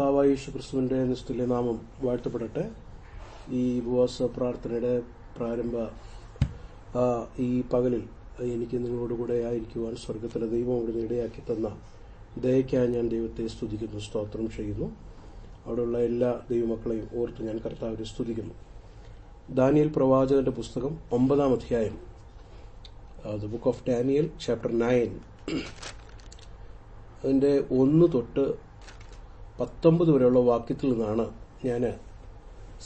കർത്താവായ യേശുക്രിസ്തുവിന്റെ നിസ്തുല്യ നാമം വാഴ്ത്തപ്പെടട്ടെ. ഈ ഉപവാസ പ്രാർത്ഥനയുടെ പ്രാരംഭ ഈ പകലിൽ എനിക്ക് നിങ്ങളോടുകൂടെ ആയിരിക്കുവാൻ സ്വർഗത്തിലെ ദൈവം അവിടുന്ന് ഇടയാക്കി തന്ന ദയയ്ക്കായി ഞാൻ ദൈവത്തെ സ്തുതിക്കുന്നു, സ്തോത്രം ചെയ്യുന്നു. അവിടെയുള്ള എല്ലാ ദൈവമക്കളെയും ഓർത്ത് ഞാൻ കർത്താവിനെ സ്തുതിക്കുന്നു. ദാനിയേൽ പ്രവാചകന്റെ പുസ്തകം 9-ാം അധ്യായം, the book of Daniel chapter 9, അതിന്റെ 1 തൊട്ട് 19 വരെയുള്ള വാക്യത്തിൽ നിന്നാണ് ഞാൻ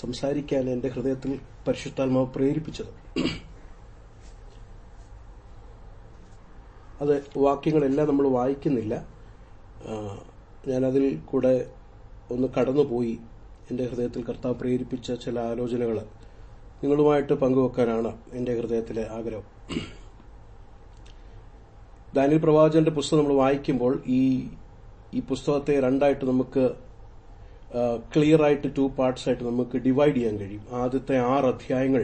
സംസാരിക്കാൻ എന്റെ ഹൃദയത്തിൽ പരിശുദ്ധാത്മാവ് പ്രേരിപ്പിച്ചത്. അത് വാക്യങ്ങളെല്ലാം നമ്മൾ വായിക്കുന്നില്ല. ഞാനതിൽ കൂടെ ഒന്ന് കടന്നുപോയി എന്റെ ഹൃദയത്തിൽ കർത്താവ് പ്രേരിപ്പിച്ച ചില ആലോചനകൾ നിങ്ങളുമായിട്ട് പങ്കുവെക്കാനാണ് എന്റെ ഹൃദയത്തിലെ ആഗ്രഹം. ദാനിയേൽ പ്രവാചകന്റെ പുസ്തകം നമ്മൾ വായിക്കുമ്പോൾ ഈ പുസ്തകത്തെ രണ്ടായിട്ട് നമുക്ക് ക്ലിയർ ആയിട്ട് 2 പാർട്സ് ആയിട്ട് നമുക്ക് ഡിവൈഡ് ചെയ്യാൻ കഴിയും. ആദ്യത്തെ 6 അധ്യായങ്ങൾ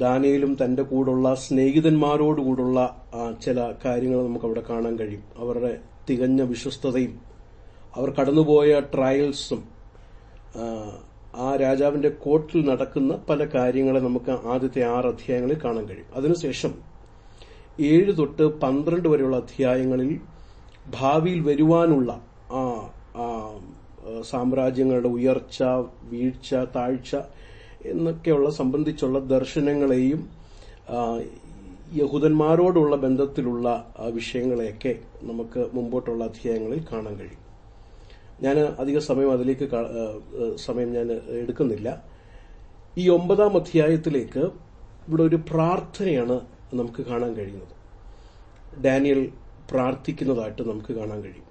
ദാനിയേലും തന്റെ കൂടുള്ള സ്നേഹിതന്മാരോടുകൂടുള്ള ചില കാര്യങ്ങൾ നമുക്ക് അവിടെ കാണാൻ കഴിയും. അവരുടെ തികഞ്ഞ വിശ്വസ്തതയും അവർ കടന്നുപോയ ട്രയൽസും ആ രാജാവിന്റെ കോർട്ടിൽ നടക്കുന്ന പല കാര്യങ്ങളെ നമുക്ക് ആദ്യത്തെ 6 അധ്യായങ്ങളിൽ കാണാൻ കഴിയും. അതിനുശേഷം 7 തൊട്ട് 12 വരെയുള്ള അധ്യായങ്ങളിൽ ഭാവിയിൽ വരുവാനുള്ള സാമ്രാജ്യങ്ങളുടെ ഉയർച്ച, വീഴ്ച, താഴ്ച എന്നൊക്കെയുള്ള സംബന്ധിച്ചുള്ള ദർശനങ്ങളെയും യഹൂദന്മാരോടുള്ള ബന്ധത്തിലുള്ള വിഷയങ്ങളെയൊക്കെ നമുക്ക് മുമ്പോട്ടുള്ള അധ്യായങ്ങളിൽ കാണാൻ കഴിയും. ഞാൻ അധിക സമയം അതിലേക്ക് സമയം ഞാൻ എടുക്കുന്നില്ല. ഈ 9-ാം അധ്യായത്തിലേക്ക് ഇവിടെ ഒരു പ്രാർത്ഥനയാണ് നമുക്ക് കാണാൻ കഴിയുന്നത്. ഡാനിയേൽ പ്രാർത്ഥിക്കുന്നതായിട്ട് നമുക്ക് കാണാൻ കഴിയും.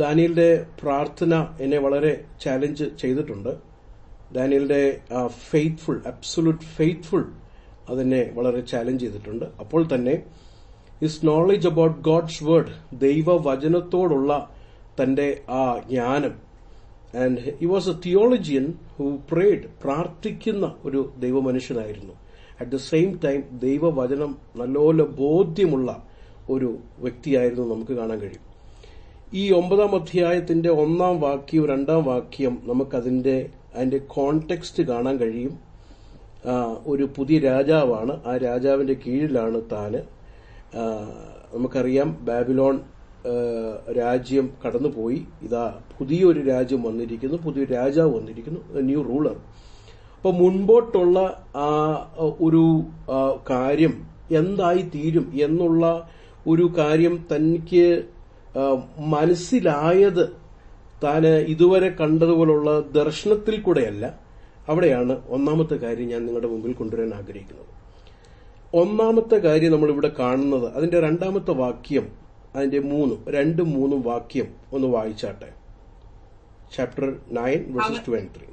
ദാനിയേലിന്റെ പ്രാർത്ഥന എന്നെ വളരെ ചാലഞ്ച് ചെയ്തിട്ടുണ്ട്. ദാനിയേലിന്റെ ഫെയ്ത്ത്ഫുൾ, അബ്സൊല്യൂട്ട് ഫെയ്ത്ത്ഫുൾ അതെന്നെ വളരെ ചാലഞ്ച് ചെയ്തിട്ടുണ്ട്. അപ്പോൾ തന്നെ his knowledge about God's word, ദൈവവചനത്തോടുള്ള തന്റെ ആ ജ്ഞാനം, and he was a theologian who prayed, പ്രാർത്ഥിക്കുന്ന ഒരു ദൈവമനുഷ്യനായിരുന്നു. അറ്റ് ദ സെയിം ടൈം ദൈവവചനം നല്ലപോലെ ബോധ്യമുള്ള ഒരു വ്യക്തിയായിരുന്നു നമുക്ക് കാണാൻ കഴിയും. ഈ 9-ാം അധ്യായത്തിന്റെ 1-ാം വാക്യവും 2-ാം വാക്യം നമുക്കതിന്റെ കോണ്ടെക്സ്റ്റ് കാണാൻ കഴിയും. ഒരു പുതിയ രാജാവാണ്, ആ രാജാവിന്റെ കീഴിലാണ് താന്. നമുക്കറിയാം ബാബിലോൺ രാജ്യം കടന്നുപോയി, ഇതാ പുതിയൊരു രാജ്യം വന്നിരിക്കുന്നു, പുതിയൊരു രാജാവ് വന്നിരിക്കുന്നു, ന്യൂ റൂളർ. അപ്പൊ മുൻപോട്ടുള്ള ഒരു കാര്യം എന്തായി തീരും എന്നുള്ള ഒരു കാര്യം തനിക്ക് മനസ്സിലായത് താന് ഇതുവരെ കണ്ടതുപോലുള്ള ദർശനത്തിൽ കൂടെയല്ല. അവിടെയാണ് 1-ാമത്തെ കാര്യം ഞാൻ നിങ്ങളുടെ മുമ്പിൽ കൊണ്ടുവരാൻ ആഗ്രഹിക്കുന്നത്. 1-ാമത്തെ കാര്യം നമ്മളിവിടെ കാണുന്നത് അതിന്റെ 2-ാമത്തെ വാക്യം, അതിന്റെ 2-3 വാക്യം ഒന്ന് വായിച്ചാട്ടെ. Chapter 9 versus 23.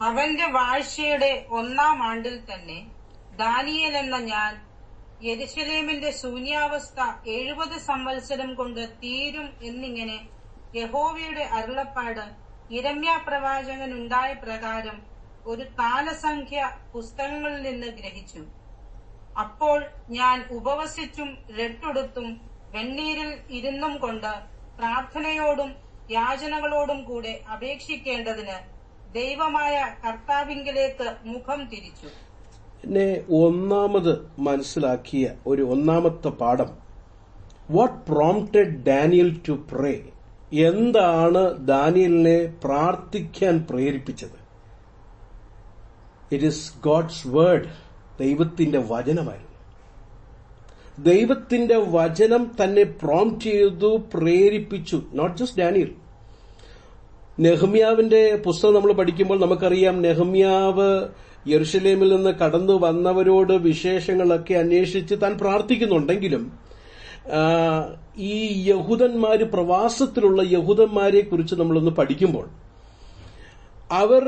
അവന്റെ വാഴ്ചയുടെ 1-ാം ആണ്ടിൽ തന്നെ ദാനിയേൽ എന്ന ഞാൻ യെരൂശലേമിന്റെ ശൂന്യാവസ്ഥ 70 സംവത്സരം കൊണ്ട് തീരും എന്നിങ്ങനെ യഹോവയുടെ അരുളപ്പാട് യിരെമ്യാ പ്രവാചകനുണ്ടായ പ്രകാരം ഒരു കാലസംഖ്യ പുസ്തകങ്ങളിൽ നിന്ന് ഗ്രഹിച്ചു. അപ്പോൾ ഞാൻ ഉപവസിച്ചും രട്ടുടുത്തും വെണ്ണീരിൽ ഇരുന്നും കൊണ്ട് പ്രാർത്ഥനയോടും യാചനകളോടും കൂടെ അപേക്ഷിക്കേണ്ടതിന് ദൈവമായ കർത്താവിങ്കലേക്ക് മുഖം തിരിച്ചു. എന്നെ ഒന്നാമത് മനസ്സിലാക്കിയ ഒരു 1-ാമത്തെ പാഠം, what prompted Daniel to pray, എന്താണ് ദാനിയലിനെ പ്രാർത്ഥിക്കാൻ പ്രേരിപ്പിച്ചത്? ഇറ്റ് ഈസ് ഗോഡ്സ് വേർഡ്, ദൈവത്തിന്റെ വചനമായിരുന്നു. ദൈവത്തിന്റെ വചനം തന്നെ പ്രോംപ്റ്റ് ചെയ്തു, പ്രേരിപ്പിച്ചു. Not just Daniel. നെഹമ്യാവിന്റെ പുസ്തകം നമ്മൾ പഠിക്കുമ്പോൾ നമുക്കറിയാം, നെഹമ്യാവ് യെരൂശലേമിൽ നിന്ന് കടന്നു വന്നവരോട് വിശേഷങ്ങളൊക്കെ അന്വേഷിച്ച് താൻ പ്രാർത്ഥിക്കുന്നുണ്ടെങ്കിലും ഈ യഹൂദന്മാര്, പ്രവാസത്തിലുള്ള യഹൂദന്മാരെ കുറിച്ച് നമ്മളൊന്ന് പഠിക്കുമ്പോൾ അവർ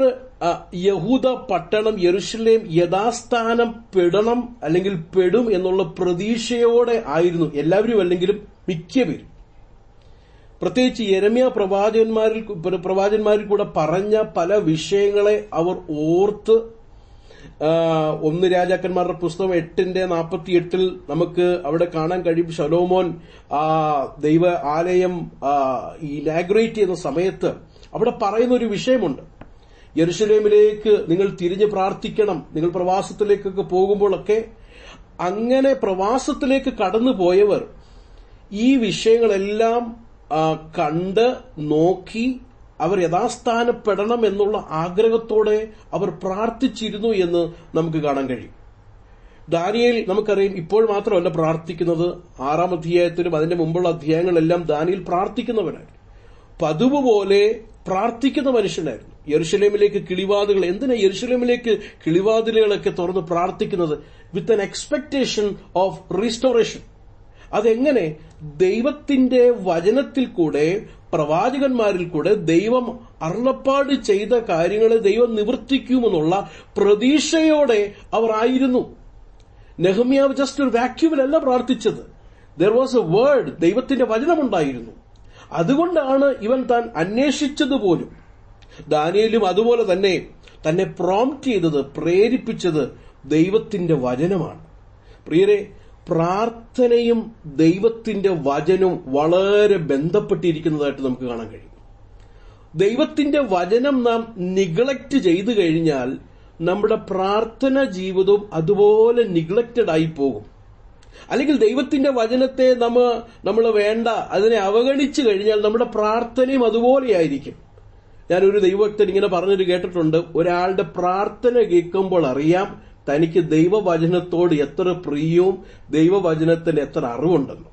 യഹൂദ പട്ടണം യെരൂശലേം യഥാസ്ഥാനം പെടണം അല്ലെങ്കിൽ പെടും എന്നുള്ള പ്രതീക്ഷയോടെ ആയിരുന്നു എല്ലാവരും, അല്ലെങ്കിലും മിക്ക പേരും. പ്രത്യേകിച്ച് യെരമ്യാ പ്രവാചകന്മാരിൽ കൂടെ പറഞ്ഞ പല വിഷയങ്ങളെ അവർ ഓർത്ത് 1 രാജാക്കന്മാരുടെ പുസ്തകം 8:48 നമുക്ക് അവിടെ കാണാൻ കഴിയും. ശലോമോൻ ദൈവ ആലയം ഇനാഗ്രേറ്റ് ചെയ്യുന്ന സമയത്ത് അവിടെ പറയുന്ന ഒരു വിഷയമുണ്ട്. യെരുശലേമിലേക്ക് നിങ്ങൾ തിരിഞ്ഞ് പ്രാർത്ഥിക്കണം. നിങ്ങൾ പ്രവാസത്തിലേക്കൊക്കെ പോകുമ്പോഴൊക്കെ അങ്ങനെ പ്രവാസത്തിലേക്ക് കടന്നുപോയവർ ഈ വിഷയങ്ങളെല്ലാം കണ്ട് നോക്കി അവർ യഥാസ്ഥാനപ്പെടണം എന്നുള്ള ആഗ്രഹത്തോടെ അവർ പ്രാർത്ഥിച്ചിരുന്നു എന്ന് നമുക്ക് കാണാൻ കഴിയും. ദാനിയേൽ നമുക്കറിയാം ഇപ്പോൾ മാത്രമല്ല പ്രാർത്ഥിക്കുന്നത്. 6-ാം അധ്യായത്തിലും അതിന്റെ മുമ്പുള്ള അധ്യായങ്ങളെല്ലാം ദാനിയേൽ പ്രാർത്ഥിക്കുന്നവനായിരുന്നു. പതിവ് പോലെ പ്രാർത്ഥിക്കുന്ന മനുഷ്യനായിരുന്നു. യെരുശലേമിലേക്ക് കിളിവാതിലുകൾ, എന്തിനാ യെരുശലേമിലേക്ക് കിളിവാതിലുകളൊക്കെ തുറന്ന് പ്രാർത്ഥിക്കുന്നത്? With an expectation of restoration. അതെങ്ങനെ? ദൈവത്തിന്റെ വചനത്തിൽ കൂടെ, പ്രവാചകന്മാരിൽ കൂടെ ദൈവം അരുളപ്പാട് ചെയ്ത കാര്യങ്ങളെ ദൈവം നിവർത്തിക്കുമെന്നുള്ള പ്രതീക്ഷയോടെ അവർ ആയിരുന്നു. നെഹമ്യാവ് ജസ്റ്റ് ഒരു വാക്യൂമിലല്ല പ്രാർത്ഥിച്ചത്. ദർ വാസ് എ വേർഡ്, ദൈവത്തിന്റെ വചനമുണ്ടായിരുന്നു. അതുകൊണ്ടാണ് ഇവൻ താൻ അന്വേഷിച്ചതുപോലും. ദാനിയേലും അതുപോലെ തന്നെ പ്രോംപ്റ്റ് ചെയ്തത്, പ്രേരിപ്പിച്ചത് ദൈവത്തിന്റെ വചനമാണ്. പ്രിയരെ, പ്രാർത്ഥനയും ദൈവത്തിന്റെ വചനവും വളരെ ബന്ധപ്പെട്ടിരിക്കുന്നതായിട്ട് നമുക്ക് കാണാൻ കഴിയും. ദൈവത്തിന്റെ വചനം നാം നിഗ്ലക്ട് ചെയ്തു കഴിഞ്ഞാൽ നമ്മുടെ പ്രാർത്ഥന ജീവിതവും അതുപോലെ നിഗ്ലക്റ്റഡ് ആയി പോകും. അല്ലെങ്കിൽ ദൈവത്തിന്റെ വചനത്തെ നമ്മൾ വേണ്ട, അതിനെ അവഗണിച്ചു കഴിഞ്ഞാൽ നമ്മുടെ പ്രാർത്ഥനയും അതുപോലെയായിരിക്കും. ഞാനൊരു ദൈവഭക്തൻ ഇങ്ങനെ പറഞ്ഞൊരു കേട്ടിട്ടുണ്ട്, ഒരാളുടെ പ്രാർത്ഥന കേൾക്കുമ്പോൾ അറിയാം തനിക്ക് ദൈവവചനത്തോട് എത്ര പ്രിയവും ദൈവവചനത്തിന് എത്ര അറിവുണ്ടെന്ന്.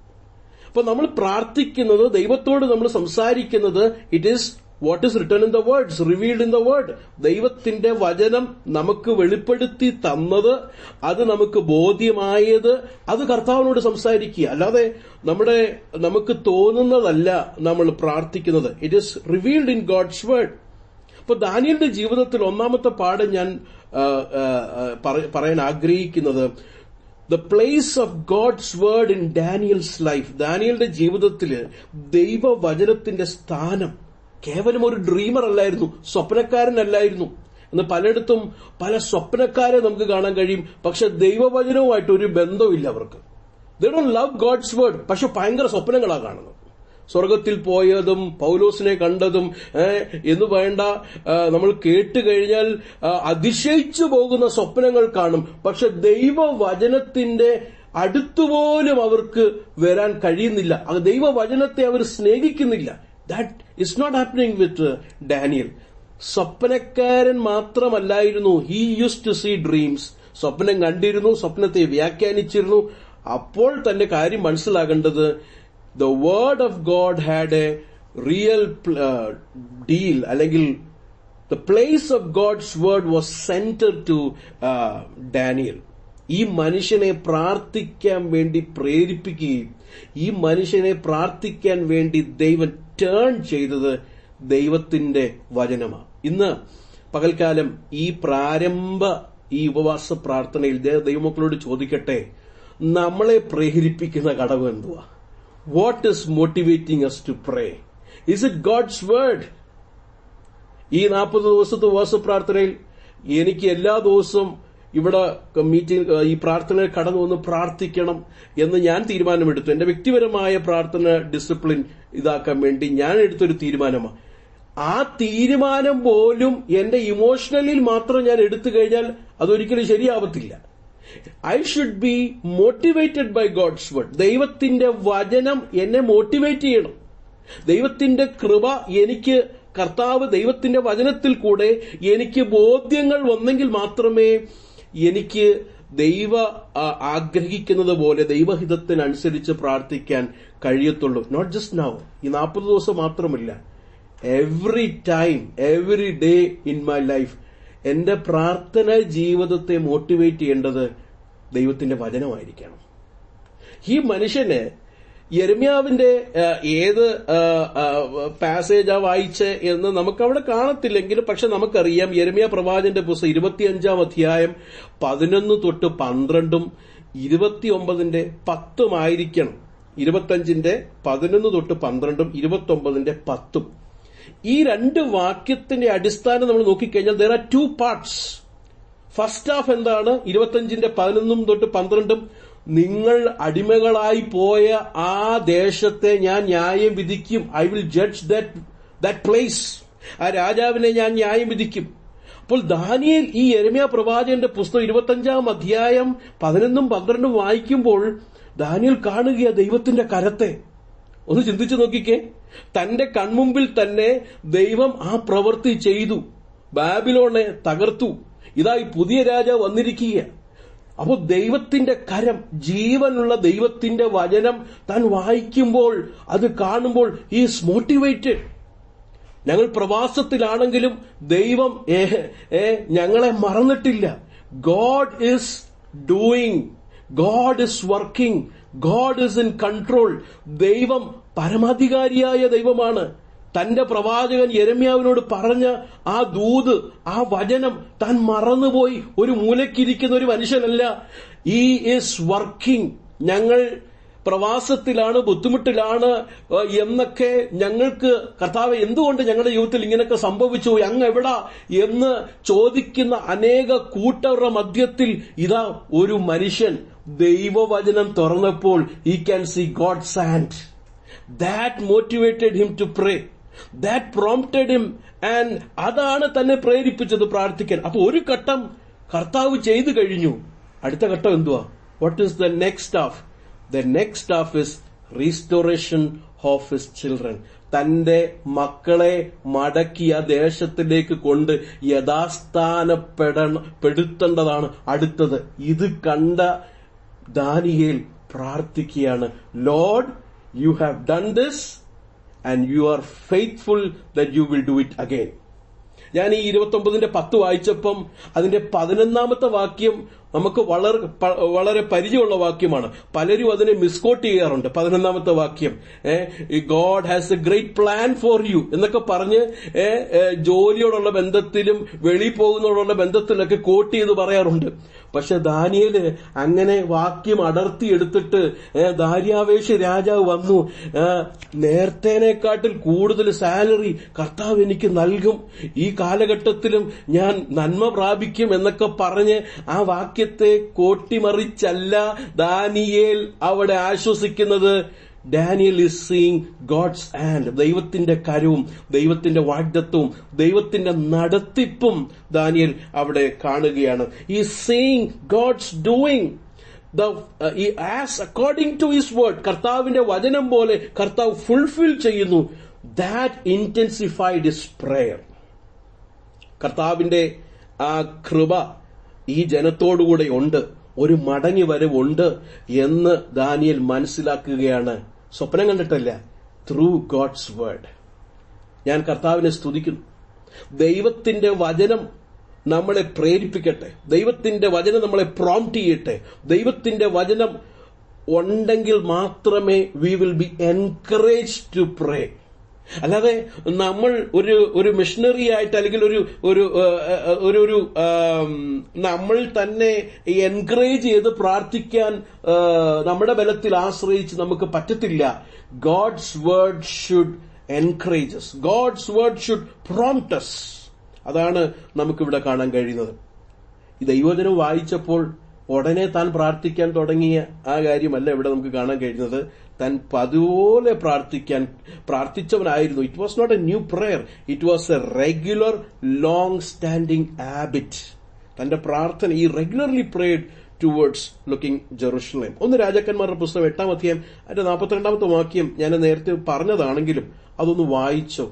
അപ്പൊ നമ്മൾ പ്രാർത്ഥിക്കുന്നത്, ദൈവത്തോട് നമ്മൾ സംസാരിക്കുന്നത്, it is what is written in the words, revealed in the word. ദൈവത്തിന്റെ വചനം നമുക്ക് വെളിപ്പെടുത്തി തന്നത്, അത് നമുക്ക് ബോധ്യമായത്, അത് കർത്താവിനോട് സംസാരിക്കുക. അല്ലാതെ നമുക്ക് തോന്നുന്നതല്ല നമ്മൾ പ്രാർത്ഥിക്കുന്നത്. It is revealed in God's word. അപ്പൊ ദാനിയേലിന്റെ ജീവിതത്തിൽ ഒന്നാമത്തെ പാഠം ഞാൻ പറയാൻ ആഗ്രഹിക്കുന്നത്, the place of God's word in Daniel's life. ദാനിയേലിന്റെ ജീവിതത്തിൽ ദൈവവചനത്തിന്റെ സ്ഥാനം. കേവലം ഒരു ഡ്രീമർ അല്ലായിരുന്നു, സ്വപ്നക്കാരനല്ലായിരുന്നു. എന്ന് പലയിടത്തും പല സ്വപ്നക്കാരെ നമുക്ക് കാണാൻ കഴിയും, പക്ഷെ ദൈവവചനവുമായിട്ട് ഒരു ബന്ധമില്ല അവർക്ക്. They don't love God's word, പക്ഷെ ഭയങ്കര സ്വപ്നങ്ങളാണ് കാണുന്നത്. സ്വർഗത്തിൽ പോയതും പൗലോസിനെ കണ്ടതും എന്ന് വേണ്ട, നമ്മൾ കേട്ടുകഴിഞ്ഞാൽ അതിശയിച്ചു പോകുന്ന സ്വപ്നങ്ങൾ കാണും. പക്ഷെ ദൈവവചനത്തിന്റെ അടുത്തുപോലും അവർക്ക് വരാൻ കഴിയുന്നില്ല. ദൈവവചനത്തെ അവർ സ്നേഹിക്കുന്നില്ല. That is not happening with Daniel. സ്വപ്നക്കാരൻ മാത്രമല്ലായിരുന്നു. He used to see dreams. സ്വപ്നം കണ്ടിരുന്നു, സ്വപ്നത്തെ വ്യാഖ്യാനിച്ചിരുന്നു. അപ്പോൾ തന്നെ കാര്യം മനസ്സിലാകേണ്ടത്, the word of God had a real deal, അല്ലെങ്കിൽ the place of God's word was centered to Daniel. ഈ മനുഷ്യനെ പ്രാർത്ഥിക്കാൻ വേണ്ടി പ്രേരിപ്പിക്കുകയും ഈ മനുഷ്യനെ പ്രാർത്ഥിക്കാൻ വേണ്ടി ദൈവം ടേൺ ചെയ്തത് ദൈവത്തിന്റെ വചനമാണ്. ഇന്ന് പകൽക്കാലം ഈ ഉപവാസ പ്രാർത്ഥനയിൽ ദൈവമക്കളോട് ചോദിക്കട്ടെ, നമ്മളെ പ്രേരിപ്പിക്കുന്ന ഘടകം എന്തുവാ? What is motivating us to pray? Is it God's word? ഈ 40 ദിവസത്തെ ഉപവാസ പ്രാർത്ഥനയിൽ എനിക്ക് എല്ലാ ദിവസവും ഇവിടെ ഈ പ്രാർത്ഥനയിൽ കടന്നു വന്ന് പ്രാർത്ഥിക്കണം എന്ന് ഞാൻ തീരുമാനമെടുത്തു. എന്റെ വ്യക്തിപരമായ പ്രാർത്ഥന ഡിസിപ്ലിൻ ഇതാക്കാൻ വേണ്ടി ഞാൻ എടുത്തൊരു തീരുമാനമാണ്. ആ തീരുമാനം പോലും എന്റെ ഇമോഷണലിൽ മാത്രം ഞാൻ എടുത്തു കഴിഞ്ഞാൽ അതൊരിക്കലും ശരിയാവത്തില്ല. I should be motivated by God's word. ദൈവത്തിന്റെ വചനം എന്നെ മോട്ടിവേറ്റ് ചെയ്യണം. ദൈവത്തിന്റെ കൃപ എനിക്ക്, കർത്താവ് ദൈവത്തിന്റെ വചനത്തിൽ കൂടെ എനിക്ക് ബോധ്യങ്ങൾ വന്നെങ്കിൽ മാത്രമേ എനിക്ക് ആഗ്രഹിക്കുന്നത് പോലെ ദൈവഹിതത്തിനനുസരിച്ച് പ്രാർത്ഥിക്കാൻ കഴിയത്തുള്ളൂ. നോട്ട് ജസ്റ്റ് നൗ, ഈ 40 ദിവസം മാത്രമല്ല, every time, every day in my life. എന്റെ പ്രാർത്ഥന ജീവിതത്തെ മോട്ടിവേറ്റ് ചെയ്യേണ്ടത് ദൈവത്തിന്റെ വചനമായിരിക്കണം. ഈ മനുഷ്യന് യെരമ്യാവിന്റെ ഏത് പാസേജാ വായിച്ച് എന്ന് നമുക്കവിടെ കാണത്തില്ലെങ്കിലും, പക്ഷെ നമുക്കറിയാം യെരമ്യാ പ്രവാചകന്റെ പുസ്തകം 25-ാം അധ്യായം 11 തൊട്ട് 12, 29-ന്റെ 10 ആയിരിക്കണം. 25-ന്റെ 11 തൊട്ട് 12, 29-ന്റെ 10. ഈ രണ്ട് വാക്യത്തിന്റെ അടിസ്ഥാനം നമ്മൾ നോക്കിക്കഴിഞ്ഞാൽ there are two parts. First half എന്താണ്? 25:11-12 നിങ്ങൾ അടിമകളായി പോയ ആ ദേശത്തെ ഞാൻ ന്യായം വിധിക്കും. I will judge that place. ആ രാജാവിനെ ഞാൻ ന്യായം വിധിക്കും. അപ്പോൾ ദാനിയേൽ ഈ യെരമ്യാ പ്രവാചകന്റെ പുസ്തകം 25-11 വായിക്കുമ്പോൾ ദാനിയേൽ കാണുകയാ ദൈവത്തിന്റെ കരത്തെ. ഒന്ന് ചിന്തിച്ചു നോക്കിക്കേ. തന്റെ കൺമുമ്പിൽ തന്നെ ദൈവം ആ പ്രവൃത്തി ചെയ്തു. ബാബിലോണെ തകർത്തു. ഇതായി പുതിയ രാജാവ് വന്നിരിക്കുക. അപ്പോൾ ദൈവത്തിന്റെ കരം, ജീവനുള്ള ദൈവത്തിന്റെ വചനം താൻ വായിക്കുമ്പോൾ, അത് കാണുമ്പോൾ ഈസ് മോട്ടിവേറ്റഡ്. ഞങ്ങൾ പ്രവാസത്തിലാണെങ്കിലും ദൈവം ഞങ്ങളെ മറന്നിട്ടില്ല. God is doing, God is working, God is in control. ദൈവം പരമാധികാരിയായ ദൈവമാണ്. തന്റെ പ്രവാചകൻ യെരമ്യാവിനോട് പറഞ്ഞ ആ ദൂത്, ആ വചനം താൻ മറന്നുപോയി ഒരു മൂലക്കിരിക്കുന്ന ഒരു മനുഷ്യനല്ല. He is working. ഞങ്ങൾ പ്രവാസത്തിലാണ്, ബുദ്ധിമുട്ടിലാണ് എന്നൊക്കെ ഞങ്ങൾക്ക് കർത്താവേ എന്തുകൊണ്ട് ഞങ്ങളുടെ ജീവിതത്തിൽ ഇങ്ങനെയൊക്കെ സംഭവിച്ചു, അങ്ങ് എവിടാ എന്ന് ചോദിക്കുന്ന അനേക കൂട്ടരുടെ മധ്യത്തിൽ ഇതാ ഒരു മനുഷ്യൻ ദൈവവചനം തുറന്നപ്പോൾ he can see God's hand. That motivated him to pray. That prompted him, and അതാണ് തന്നെ പ്രേരിപ്പിച്ചത് പ്രാർത്ഥിക്കാൻ. അപ്പൊ ഒരു ഘട്ടം കർത്താവ് ചെയ്തു കഴിഞ്ഞു. അടുത്ത ഘട്ടം എന്തുവാ? What is the next half? The next half is restoration of his children. തന്റെ മക്കളെ മടക്കി ആ ദേശത്തിലേക്ക് കൊണ്ട് യഥാസ്ഥാനപ്പെടുത്തേണ്ടതാണ് അടുത്തത്. ഇത് കണ്ട ദാനിയേൽ പ്രാർത്ഥിക്കുകയാണ്, Lord you have done this and you are faithful that you will do it again. ഞാൻ ഈ 29:10 വായിച്ചപ്പം അതിന്റെ 11ാമത്തെ വാക്യം നമുക്ക് വളരെ പരിചയമുള്ള വാക്യമാണ്. പലരും അതിനെ മിസ്കോട്ട് ചെയ്യാറുണ്ട്. 11ാമത്തെ വാക്യം, God has A great plan for you എന്നൊക്കെ പറഞ്ഞ് ജോലിയോടുള്ള ബന്ധത്തിലും വെളിയിൽ പോകുന്നതോടുള്ള ബന്ധത്തിലൊക്കെ കോട്ട് ചെയ്ത് പറയാറുണ്ട്. പക്ഷെ ദാനിയേല് അങ്ങനെ വാക്യം അടർത്തിയെടുത്തിട്ട് ദാര്യാവേശ രാജാവ് വന്നു, നേരത്തേനെക്കാട്ടിൽ കൂടുതൽ സാലറി കർത്താവ് എനിക്ക് നൽകും, ഈ കാലഘട്ടത്തിലും ഞാൻ നന്മ പ്രാപിക്കും എന്നൊക്കെ പറഞ്ഞ് ആ വാക്യത്തെ കോട്ടിമറിച്ചല്ല ദാനിയേൽ അവിടെ ആശ്വസിക്കുന്നത്. Daniel is seeing God's hand. ദൈവത്തിന്റെ കരവും ദൈവത്തിന്റെ വാഗ്ദത്തവും ദൈവത്തിന്റെ നടത്തിപ്പും ദാനിയൽ അവിടെ കാണുകയാണ്. Is seeing God's doing as according to his word. കർത്താവിന്റെ വചനം പോലെ കർത്താവ് ഫുൾഫിൽ ചെയ്യുന്നു. That intensified his prayer. കർത്താവിന്റെ ആ കൃപ ഈ ജനത്തോടുകൂടെ ഉണ്ട്, ഒരു മടങ്ങി വരവുണ്ട് എന്ന് ദാനിയേൽ മനസ്സിലാക്കുകയാണ്. സ്വപ്നം കണ്ടിട്ടല്ല, ത്രൂ ഗോഡ്സ് വേർഡ്. ഞാൻ കർത്താവിനെ സ്തുതിക്കുന്നു. ദൈവത്തിന്റെ വചനം നമ്മളെ പ്രേരിപ്പിക്കട്ടെ, ദൈവത്തിന്റെ വചനം നമ്മളെ പ്രോംപ്റ്റ് ചെയ്യട്ടെ. ദൈവത്തിന്റെ വചനം ഉണ്ടെങ്കിൽ മാത്രമേ we will be encouraged to pray. അല്ലാതെ നമ്മൾ ഒരു മിഷണറി ആയിട്ട് അല്ലെങ്കിൽ ഒരു നമ്മൾ തന്നെ എൻകറേജ് ചെയ്ത് പ്രാർത്ഥിക്കാൻ നമ്മുടെ ബലത്തിൽ ആശ്രയിച്ച് നമുക്ക് പറ്റത്തില്ല. God's word should encourage us. God's word should prompt us. അതാണ് നമുക്കിവിടെ കാണാൻ കഴിയുന്നത്. ഈ ദൈവവചനം വായിച്ചപ്പോൾ ഉടനെ താൻ പ്രാർത്ഥിക്കാൻ തുടങ്ങിയ ആ കാര്യമല്ല ഇവിടെ നമുക്ക് കാണാൻ കഴിയുന്നത്. താൻ പതുപോലെ പ്രാർത്ഥിച്ചവനായിരുന്നു. It was not a new prayer, it was a regular long standing habit. തന്റെ പ്രാർത്ഥന ഈ regularly prayed towards looking Jerusalem. 1 രാജാക്കന്മാരുടെ പുസ്തകം 8-ാം അധ്യായം അതിന്റെ 42ാമത്തെ വാക്യം ഞാൻ നേരത്തെ പറഞ്ഞതാണെങ്കിലും അതൊന്ന് വായിച്ചോ.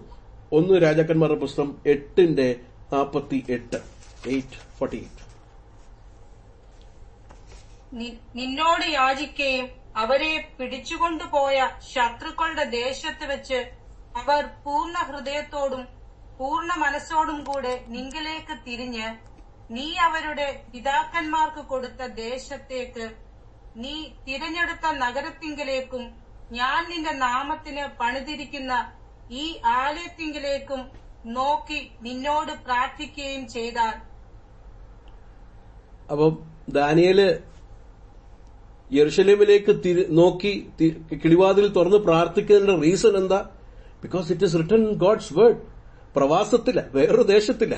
1 രാജാക്കന്മാരുടെ പുസ്തകം 8:48. നിന്നോട് യാചിക്കുകയും അവരെ പിടിച്ചുകൊണ്ടുപോയ ശത്രുക്കളുടെ ദേശത്ത് വെച്ച് അവർ പൂർണ്ണ ഹൃദയത്തോടും പൂർണ്ണ മനസ്സോടും കൂടെ നിങ്കിലേക്ക് തിരിഞ്ഞ് നീ അവരുടെ പിതാക്കന്മാർക്ക് കൊടുത്ത ദേശത്തേക്ക്, നീ തിരഞ്ഞെടുത്ത നഗരത്തിങ്കിലേക്കും ഞാൻ നിന്റെ നാമത്തിന് പണിതിരിക്കുന്ന ഈ ആലയത്തിങ്കിലേക്കും നോക്കി നിന്നോട് പ്രാർത്ഥിക്കുകയും ചെയ്താൽ. അപ്പം ദാനിയേല് യെരുശലേമിലേക്ക് നോക്കി കിളിവാതിൽ തുറന്ന് പ്രാർത്ഥിക്കുന്നതിന്റെ റീസൺ എന്താ? Because it is written in God's word. പ്രവാസത്തില, വേറൊരു ദേശത്തില.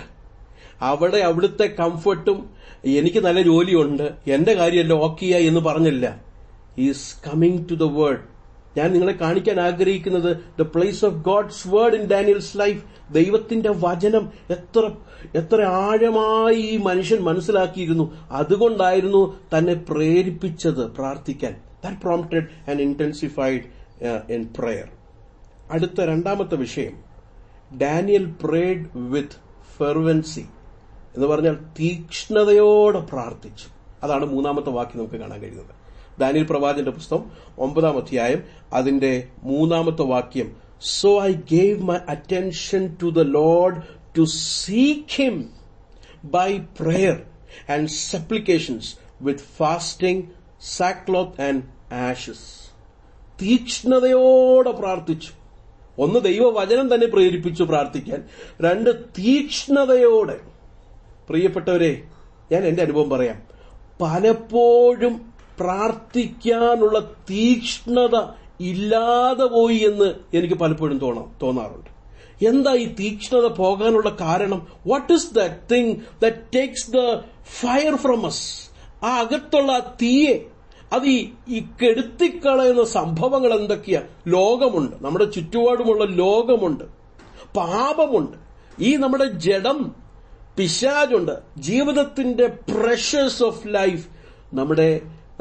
അവിടെ അവിടുത്തെ കംഫർട്ടും എനിക്ക് നല്ല ജോലിയുണ്ട്, എന്റെ കാര്യമല്ല ഓക്കിയ എന്ന് പറഞ്ഞില്ല. Is coming to the word. ഞാൻ നിങ്ങളെ കാണിക്കാൻ ആഗ്രഹിക്കുന്നത് the place of God's word in Daniel's life. ദൈവത്തിന്റെ വചനം എത്ര ആഴമായി ഈ മനുഷ്യൻ മനസ്സിലാക്കിയിരുന്നു. അതുകൊണ്ടായിരുന്നു തന്നെ പ്രേരിപ്പിച്ചത് പ്രാർത്ഥിക്കാൻ. That prompted and intensified in prayer. അടുത്ത രണ്ടാമത്തെ വിഷയം, ഡാനിയൽ prayed with fervency എന്ന് പറഞ്ഞാൽ തീക്ഷ്ണതയോടെ പ്രാർത്ഥിച്ചു. അതാണ് മൂന്നാമത്തെ വാക്യം നമുക്ക് കാണാൻ കഴിയുന്നത്. ദാനിയേൽ പ്രവാചകന്റെ പുസ്തകം 9-ാം അധ്യായം അതിന്റെ 3-ാമത്തെ വാക്യം, So I gave my attention to the Lord to seek Him by prayer and supplications with fasting, sackcloth and ashes. തീക്ഷ്ണതയോടെ പ്രാർത്ഥിച്ചു. ഒന്ന്, ദൈവവചനം തന്നെ പ്രേരിപ്പിച്ചു പ്രാർത്ഥിക്കാൻ. രണ്ട്, തീക്ഷ്ണതയോടെ. പ്രിയപ്പെട്ടവരെ, ഞാൻ എന്റെ അനുഭവം പറയാം. പലപ്പോഴും പ്രാർത്ഥിക്കാനുള്ള തീക്ഷ്ണത ഇല്ലാതെ പോയി എന്ന് എനിക്ക് പലപ്പോഴും തോന്നാറുണ്ട്. എന്താ ഈ തീക്ഷ്ണത പോകാനുള്ള കാരണം? What is that thing that takes the fire from us? ആ അകത്തുള്ള ആ തീയെ അത് ഈ കെടുത്തിക്കളയുന്ന സംഭവങ്ങൾ എന്തൊക്കെയാ? ലോകമുണ്ട്, നമ്മുടെ ചുറ്റുപാടുമുള്ള ലോകമുണ്ട്, പാപമുണ്ട്, ഈ നമ്മുടെ ജഡം, പിശാചുണ്ട്, ജീവിതത്തിന്റെ പ്രഷേഴ്സ് ഓഫ് ലൈഫ്.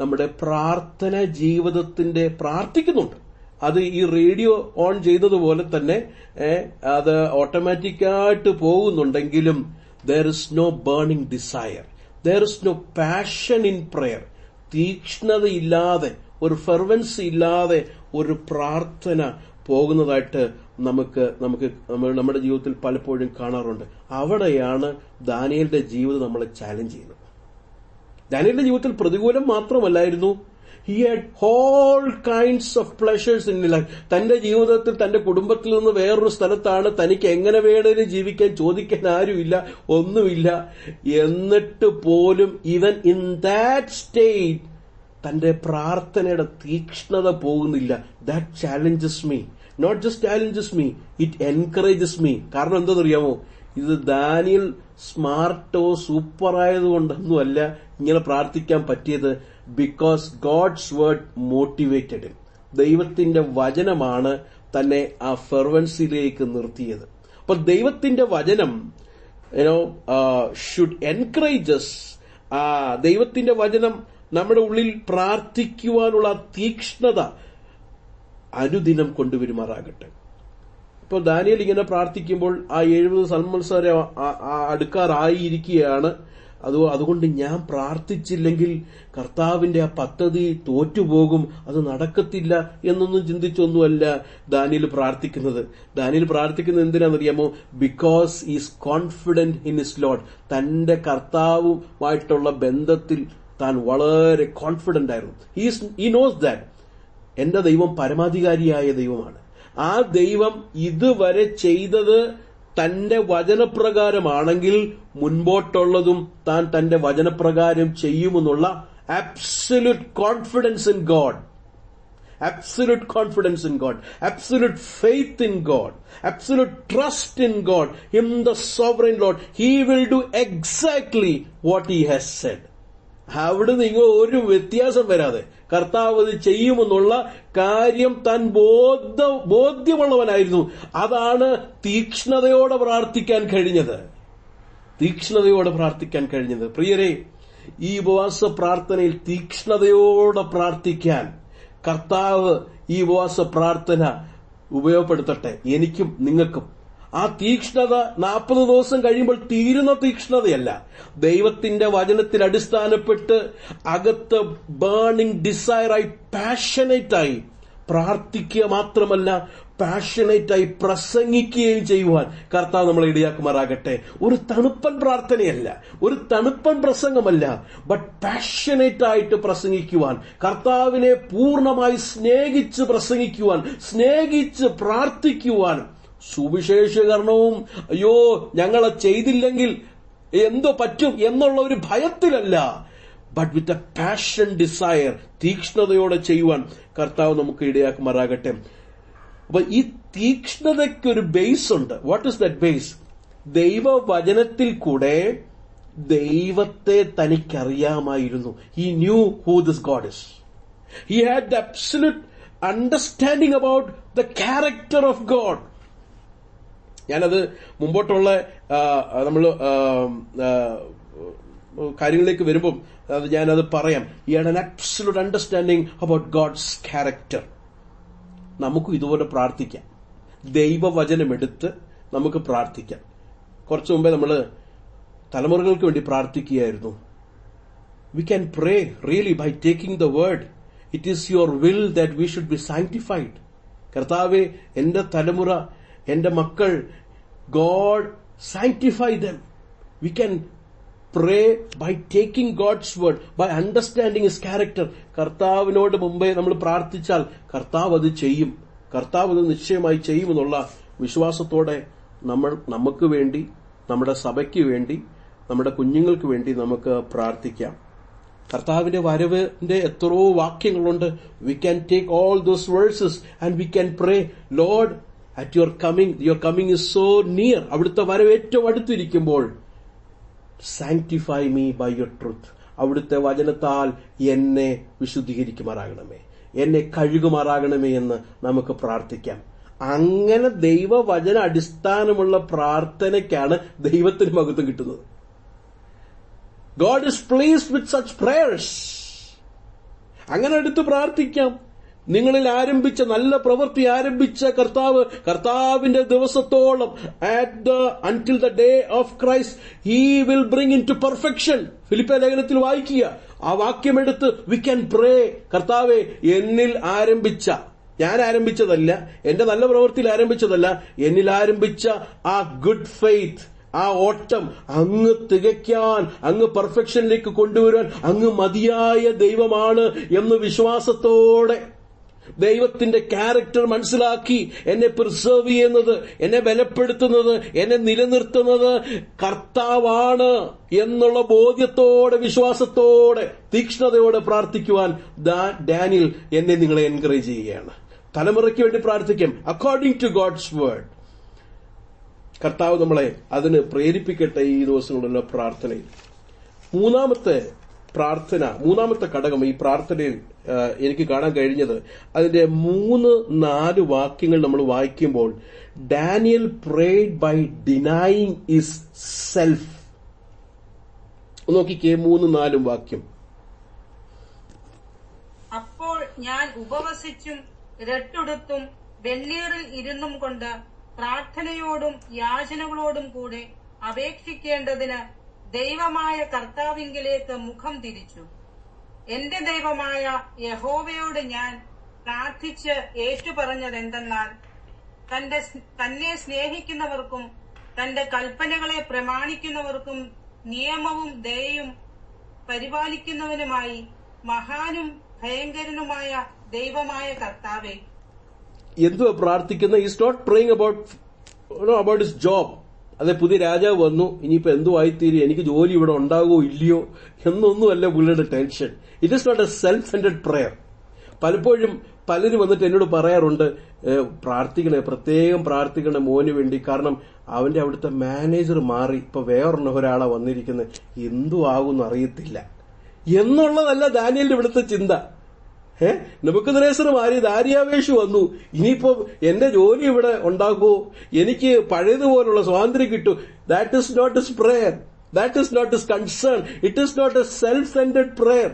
നമ്മുടെ പ്രാർത്ഥന ജീവിതത്തിന്റെ പ്രാർത്ഥിക്കുന്നുണ്ട്. അത് ഈ റേഡിയോ ഓൺ ചെയ്തതുപോലെ തന്നെ അത് ഓട്ടോമാറ്റിക്കായിട്ട് പോകുന്നുണ്ടെങ്കിലും there is no burning desire, there is no passion in prayer. തീക്ഷ്ണതയില്ലാതെ, ഒരു ഫെർവൻസി ഇല്ലാതെ ഒരു പ്രാർത്ഥന പോകുന്നതായിട്ട് നമുക്ക് നമ്മുടെ ജീവിതത്തിൽ പലപ്പോഴും കാണാറുണ്ട്. അവിടെയാണ് ദാനിയേലിന്റെ ജീവിതം നമ്മളെ ചാലഞ്ച് ചെയ്യുന്നത്. ദാനിയേലിന്റെ ജീവിതത്തിൽ പ്രതികൂലം മാത്രമല്ലായിരുന്നു. He had all kinds of pleasures in life. തന്റെ ജീവിതത്തിൽ, തന്റെ കുടുംബത്തിൽ നിന്ന് വേറൊരു സ്ഥലത്താണ്. തനിക്ക് എങ്ങനെ വേണേലും ജീവിക്കാൻ ചോദിക്കാൻ ആരുമില്ല, ഒന്നുമില്ല. എന്നിട്ട് പോലും ഈവൻ ഇൻ ദാറ്റ് സ്റ്റേറ്റ് തന്റെ പ്രാർത്ഥനയുടെ തീക്ഷ്ണത പോകുന്നില്ല. That challenges me. Not just challenges me, it encourages me. കാരണം എന്താണെന്നറിയാമോ? ഇത് ദാനിയേൽ സ്മാർട്ടോ സൂപ്പറായതുകൊണ്ടൊന്നുമല്ല ഇങ്ങനെ പ്രാർത്ഥിക്കാൻ പറ്റിയത്. Because God's word motivated him. ദൈവത്തിന്റെ വചനമാണ് തന്നെ ആ ഫെർവൻസിയിലേക്ക് നിർത്തിയത്. അപ്പോൾ ദൈവത്തിന്റെ വചനം ഷുഡ് എൻകറേജ് us. ദൈവത്തിന്റെ വചനം നമ്മുടെ ഉള്ളിൽ പ്രാർത്ഥിക്കുവാനുള്ള തീക്ഷ്ണത അനുദിനം കൊണ്ടുവരുമാറാകട്ടെ. ഇപ്പോൾ ദാനിയേൽ ഇങ്ങനെ പ്രാർത്ഥിക്കുമ്പോൾ ആ 70 സംവത്സരം അടുക്കാറായിരിക്കുകയാണ്. അതുകൊണ്ട് ഞാൻ പ്രാർത്ഥിച്ചില്ലെങ്കിൽ കർത്താവിന്റെ ആ പദ്ധതി തോറ്റുപോകും, അത് നടക്കത്തില്ല എന്നൊന്നും ചിന്തിച്ചൊന്നുമല്ല ദാനിയേൽ പ്രാർത്ഥിക്കുന്നത്. ദാനിയേൽ പ്രാർത്ഥിക്കുന്നത് എന്തിനാണെന്നറിയാമോ? Because is confident in his lord. തന്റെ കർത്താവുമായിട്ടുള്ള ബന്ധത്തിൽ താൻ വളരെ കോൺഫിഡന്റ് ആയിരുന്നു. ഹി നോസ് ദാറ്റ് എന്റെ ദൈവം പരമാധികാരിയായ ദൈവമാണ്. ആ ദൈവം ഇതുവരെ ചെയ്തത് തന്റെ വചനപ്രകാരമാണെങ്കിൽ മുൻപോട്ടുള്ളതും താൻ തന്റെ വചനപ്രകാരം ചെയ്യുമെന്നുള്ള absolute confidence in God, absolute confidence in God, absolute faith in God, absolute trust in God, in the sovereign Lord. He will do exactly what He has said. അവിടെ നിങ്ങൾ ഒരു വ്യത്യാസം വരാതെ കർത്താവ് അത് ചെയ്യുമെന്നുള്ള കാര്യം താൻ ബോധ്യമുള്ളവനായിരുന്നു. അതാണ് തീക്ഷ്ണതയോടെ പ്രാർത്ഥിക്കാൻ കഴിഞ്ഞത്. തീക്ഷ്ണതയോടെ പ്രാർത്ഥിക്കാൻ കഴിഞ്ഞത്. പ്രിയരെ, ഈ ഉപവാസ പ്രാർത്ഥനയിൽ തീക്ഷ്ണതയോടെ പ്രാർത്ഥിക്കാൻ കർത്താവ് ഈ ഉപവാസ പ്രാർത്ഥന ഉപയോഗപ്പെടുത്തട്ടെ, എനിക്കും നിങ്ങൾക്കും. ആ തീക്ഷ്ണത 40 ദിവസം കഴിയുമ്പോൾ തീരുന്ന തീക്ഷ്ണതയല്ല. ദൈവത്തിന്റെ വചനത്തിൽ അടിസ്ഥാനപ്പെട്ട് അകത്ത് ബേണിംഗ് ഡിസയറായി, പാഷനേറ്റായി പ്രാർത്ഥിക്കുക മാത്രമല്ല, പാഷനേറ്റായി പ്രസംഗിക്കുകയും ചെയ്യുവാൻ കർത്താവ് നമ്മളെ ഇടയാക്കുമാറാകട്ടെ. ഒരു തണുപ്പൻ പ്രാർത്ഥനയല്ല, ഒരു തണുപ്പൻ പ്രസംഗമല്ല, ബട്ട് പാഷനേറ്റ് ആയിട്ട് പ്രസംഗിക്കുവാൻ, കർത്താവിനെ പൂർണ്ണമായി സ്നേഹിച്ച് പ്രസംഗിക്കുവാൻ, സ്നേഹിച്ച് പ്രാർത്ഥിക്കുവാൻ. സുവിശേഷീകരണവും അയ്യോ ഞങ്ങളെ ചെയ്തില്ലെങ്കിൽ എന്തോ പറ്റും എന്നുള്ള ഒരു ഭയത്തിലല്ല, but with a passion, desire, തീക്ഷ്ണതയോടെ ചെയ്യുവാൻ കർത്താവ് നമുക്ക് ഇടയാക്കുമാറാകട്ടെ. അപ്പൊ ഈ തീക്ഷ്ണതയ്ക്കൊരു ബേസ് ഉണ്ട്. What is that base? ദൈവവചനത്തിൽ കൂടെ ദൈവത്തെ തനിക്കറിയാമായിരുന്നു. He knew who this God is. He had the absolute understanding about the character of God. ഞാനത് മുമ്പോട്ടുള്ള നമ്മൾ കാര്യങ്ങളിലേക്ക് വരുമ്പം ഞാനത് പറയാം. He had an absolute understanding about God's character. നമുക്കും ഇതുപോലെ പ്രാർത്ഥിക്കാം. ദൈവവചനമെടുത്ത് നമുക്ക് പ്രാർത്ഥിക്കാം. കുറച്ചു മുമ്പേ നമ്മൾ തലമുറകൾക്ക് വേണ്ടി പ്രാർത്ഥിക്കുകയായിരുന്നു. We can pray really by taking the word. It is your will that we should be sanctified. കർത്താവേ, എന്റെ തലമുറ, എന്റെ മക്കൾ, God sanctify them. We can pray by taking God's word, by understanding His character. കർത്താവിനോട് മുമ്പേ നമ്മൾ പ്രാർത്ഥിച്ചാൽ കർത്താവ് അത് ചെയ്യും. കർത്താവ് അത് നിശ്ചയമായി ചെയ്യുമെന്നുള്ള വിശ്വാസത്തോടെ നമുക്ക് വേണ്ടി, നമ്മുടെ സഭയ്ക്ക് വേണ്ടി, നമ്മുടെ കുഞ്ഞുങ്ങൾക്ക് വേണ്ടി നമുക്ക് പ്രാർത്ഥിക്കാം. കർത്താവിന്റെ വരവിന്റെ എത്രയോ വാക്യങ്ങളുണ്ട്. We can take all those verses and we can pray, Lord, at your coming is so near. അവിടുത്തെ വരവ് ഏറ്റവും അടുത്തിരിക്കുമ്പോൾ sanctify me by your truth. അവിടുത്തെ വചനത്താൽ എന്നെ വിശുദ്ധീകരിക്കുമാറാകണമേ, എന്നെ കഴുകുമാറാകണമേ എന്ന് നമുക്ക് പ്രാർത്ഥിക്കാം. അങ്ങനെ ദൈവവചന അടിസ്ഥാനമുള്ള പ്രാർത്ഥനയ്ക്കാണ് ദൈവത്തിന് മഹത്വം കിട്ടുന്നത്. God is pleased with such prayers. അങ്ങനെ എടുത്ത് പ്രാർത്ഥിക്കാം. നിങ്ങളിൽ ആരംഭിച്ച നല്ല പ്രവൃത്തി ആരംഭിച്ച കർത്താവിന്റെ ദിവസത്തോളം until the day of Christ he will bring into perfection. ഫിലിപ്പിയ ലേഖനത്തിൽ വായിക്കുക. ആ വാക്യമെടുത്ത് we can pray, കർത്താവേ, എന്നിൽ ആരംഭിച്ച, ഞാൻ ആരംഭിച്ചതല്ല, എന്റെ നല്ല പ്രവൃത്തിയിൽ ആരംഭിച്ചതല്ല, എന്നിൽ ആരംഭിച്ച ആ ഗുഡ് ഫെയ്ത്ത്, ആ ഓട്ടം അങ്ങ് തികയ്ക്കാൻ, അങ്ങ് പെർഫെക്ഷനിലേക്ക് കൊണ്ടുവരാൻ അങ്ങ് മതിയായ ദൈവമാണ് എന്ന് വിശ്വാസത്തോടെ ദൈവത്തിന്റെ ക്യാരക്ടർ മനസ്സിലാക്കി എന്നെ പ്രിസർവ് ചെയ്യുന്നത്, എന്നെ ബലപ്പെടുത്തുന്നത്, എന്നെ നിലനിർത്തുന്നത് കർത്താവാണ് എന്നുള്ള ബോധ്യത്തോടെ, വിശ്വാസത്തോടെ, തീക്ഷ്ണതയോടെ പ്രാർത്ഥിക്കുവാൻ ഡാനിയൽ എന്നെ നിങ്ങളെ എൻകറേജ് ചെയ്യുകയാണ്. തലമുറയ്ക്ക് വേണ്ടി പ്രാർത്ഥിക്കാം അക്കോർഡിംഗ് ടു ഗോഡ്സ് വേർഡ്. കർത്താവ് നമ്മളെ അതിന് പ്രേരിപ്പിക്കട്ടെ ഈ ദിവസങ്ങളുള്ള പ്രാർത്ഥനയിൽ. മൂന്നാമത്തെ ഘടകം ഈ പ്രാർത്ഥനയിൽ എനിക്ക് കാണാൻ കഴിഞ്ഞത്, അതിന്റെ 3-4 വാക്യങ്ങൾ നമ്മൾ വായിക്കുമ്പോൾ Daniel prayed by denying his self. നോക്കിക്കേ 3-4 വാക്യം. അപ്പോൾ ഞാൻ ഉപവസിച്ചും രട്ടുടുത്തും വെണ്ണീറിൽ ഇരുന്നും കൊണ്ട് പ്രാർത്ഥനയോടും യാചനകളോടും കൂടെ അപേക്ഷിക്കേണ്ടതിന് ദൈവമായ കർത്താവിങ്കിലേക്ക് മുഖം തിരിച്ചു. എന്റെ ദൈവമായ യഹോവയോട് ഞാൻ പ്രാർത്ഥിച്ച് ഏറ്റുപറഞ്ഞതെന്തെന്നാൽ, തന്നെ സ്നേഹിക്കുന്നവർക്കും തന്റെ കൽപ്പനകളെ പ്രമാണിക്കുന്നവർക്കും നിയമവും ദയയും പരിപാലിക്കുന്നവനുമായി മഹാനും ഭയങ്കരനുമായ ദൈവമായ കർത്താവേ. എന്തുവാ പ്രാർത്ഥിക്കുന്നത്? Is not praying about his job. അതെ, പുതിയ രാജാവ് വന്നു, ഇനിയിപ്പോ എന്തു ആയിത്തീരും, എനിക്ക് ജോലി ഇവിടെ ഉണ്ടാകുമോ ഇല്ലയോ എന്നൊന്നുമല്ല പുള്ളിയുടെ tension. It is not a self centred prayer. പലപ്പോഴും പലരും വന്നിട്ട് എന്നോട് പറയാറുണ്ട്, പ്രത്യേകം പ്രാർത്ഥിക്കണേ മോന് വേണ്ടി, കാരണം അവന്റെ അവിടുത്തെ മാനേജർ മാറി, ഇപ്പൊ ഒരാളാ വന്നിരിക്കുന്നത്, എന്തു ആകുമെന്ന് അറിയത്തില്ല എന്നുള്ളതല്ല ദാനിയേലിന്റെ ഇവിടുത്തെ ചിന്ത. നെബൂഖദ്നേസർ മാറി, ദാര്യാവേഷ് വന്നു, ഇനിയിപ്പോ എന്റെ ജോലി ഇവിടെ ഉണ്ടാകുമോ, എനിക്ക് പഴയതുപോലുള്ള സ്വാതന്ത്ര്യം കിട്ടും. That is not his prayer, that is not his concern, it is not a self centred prayer.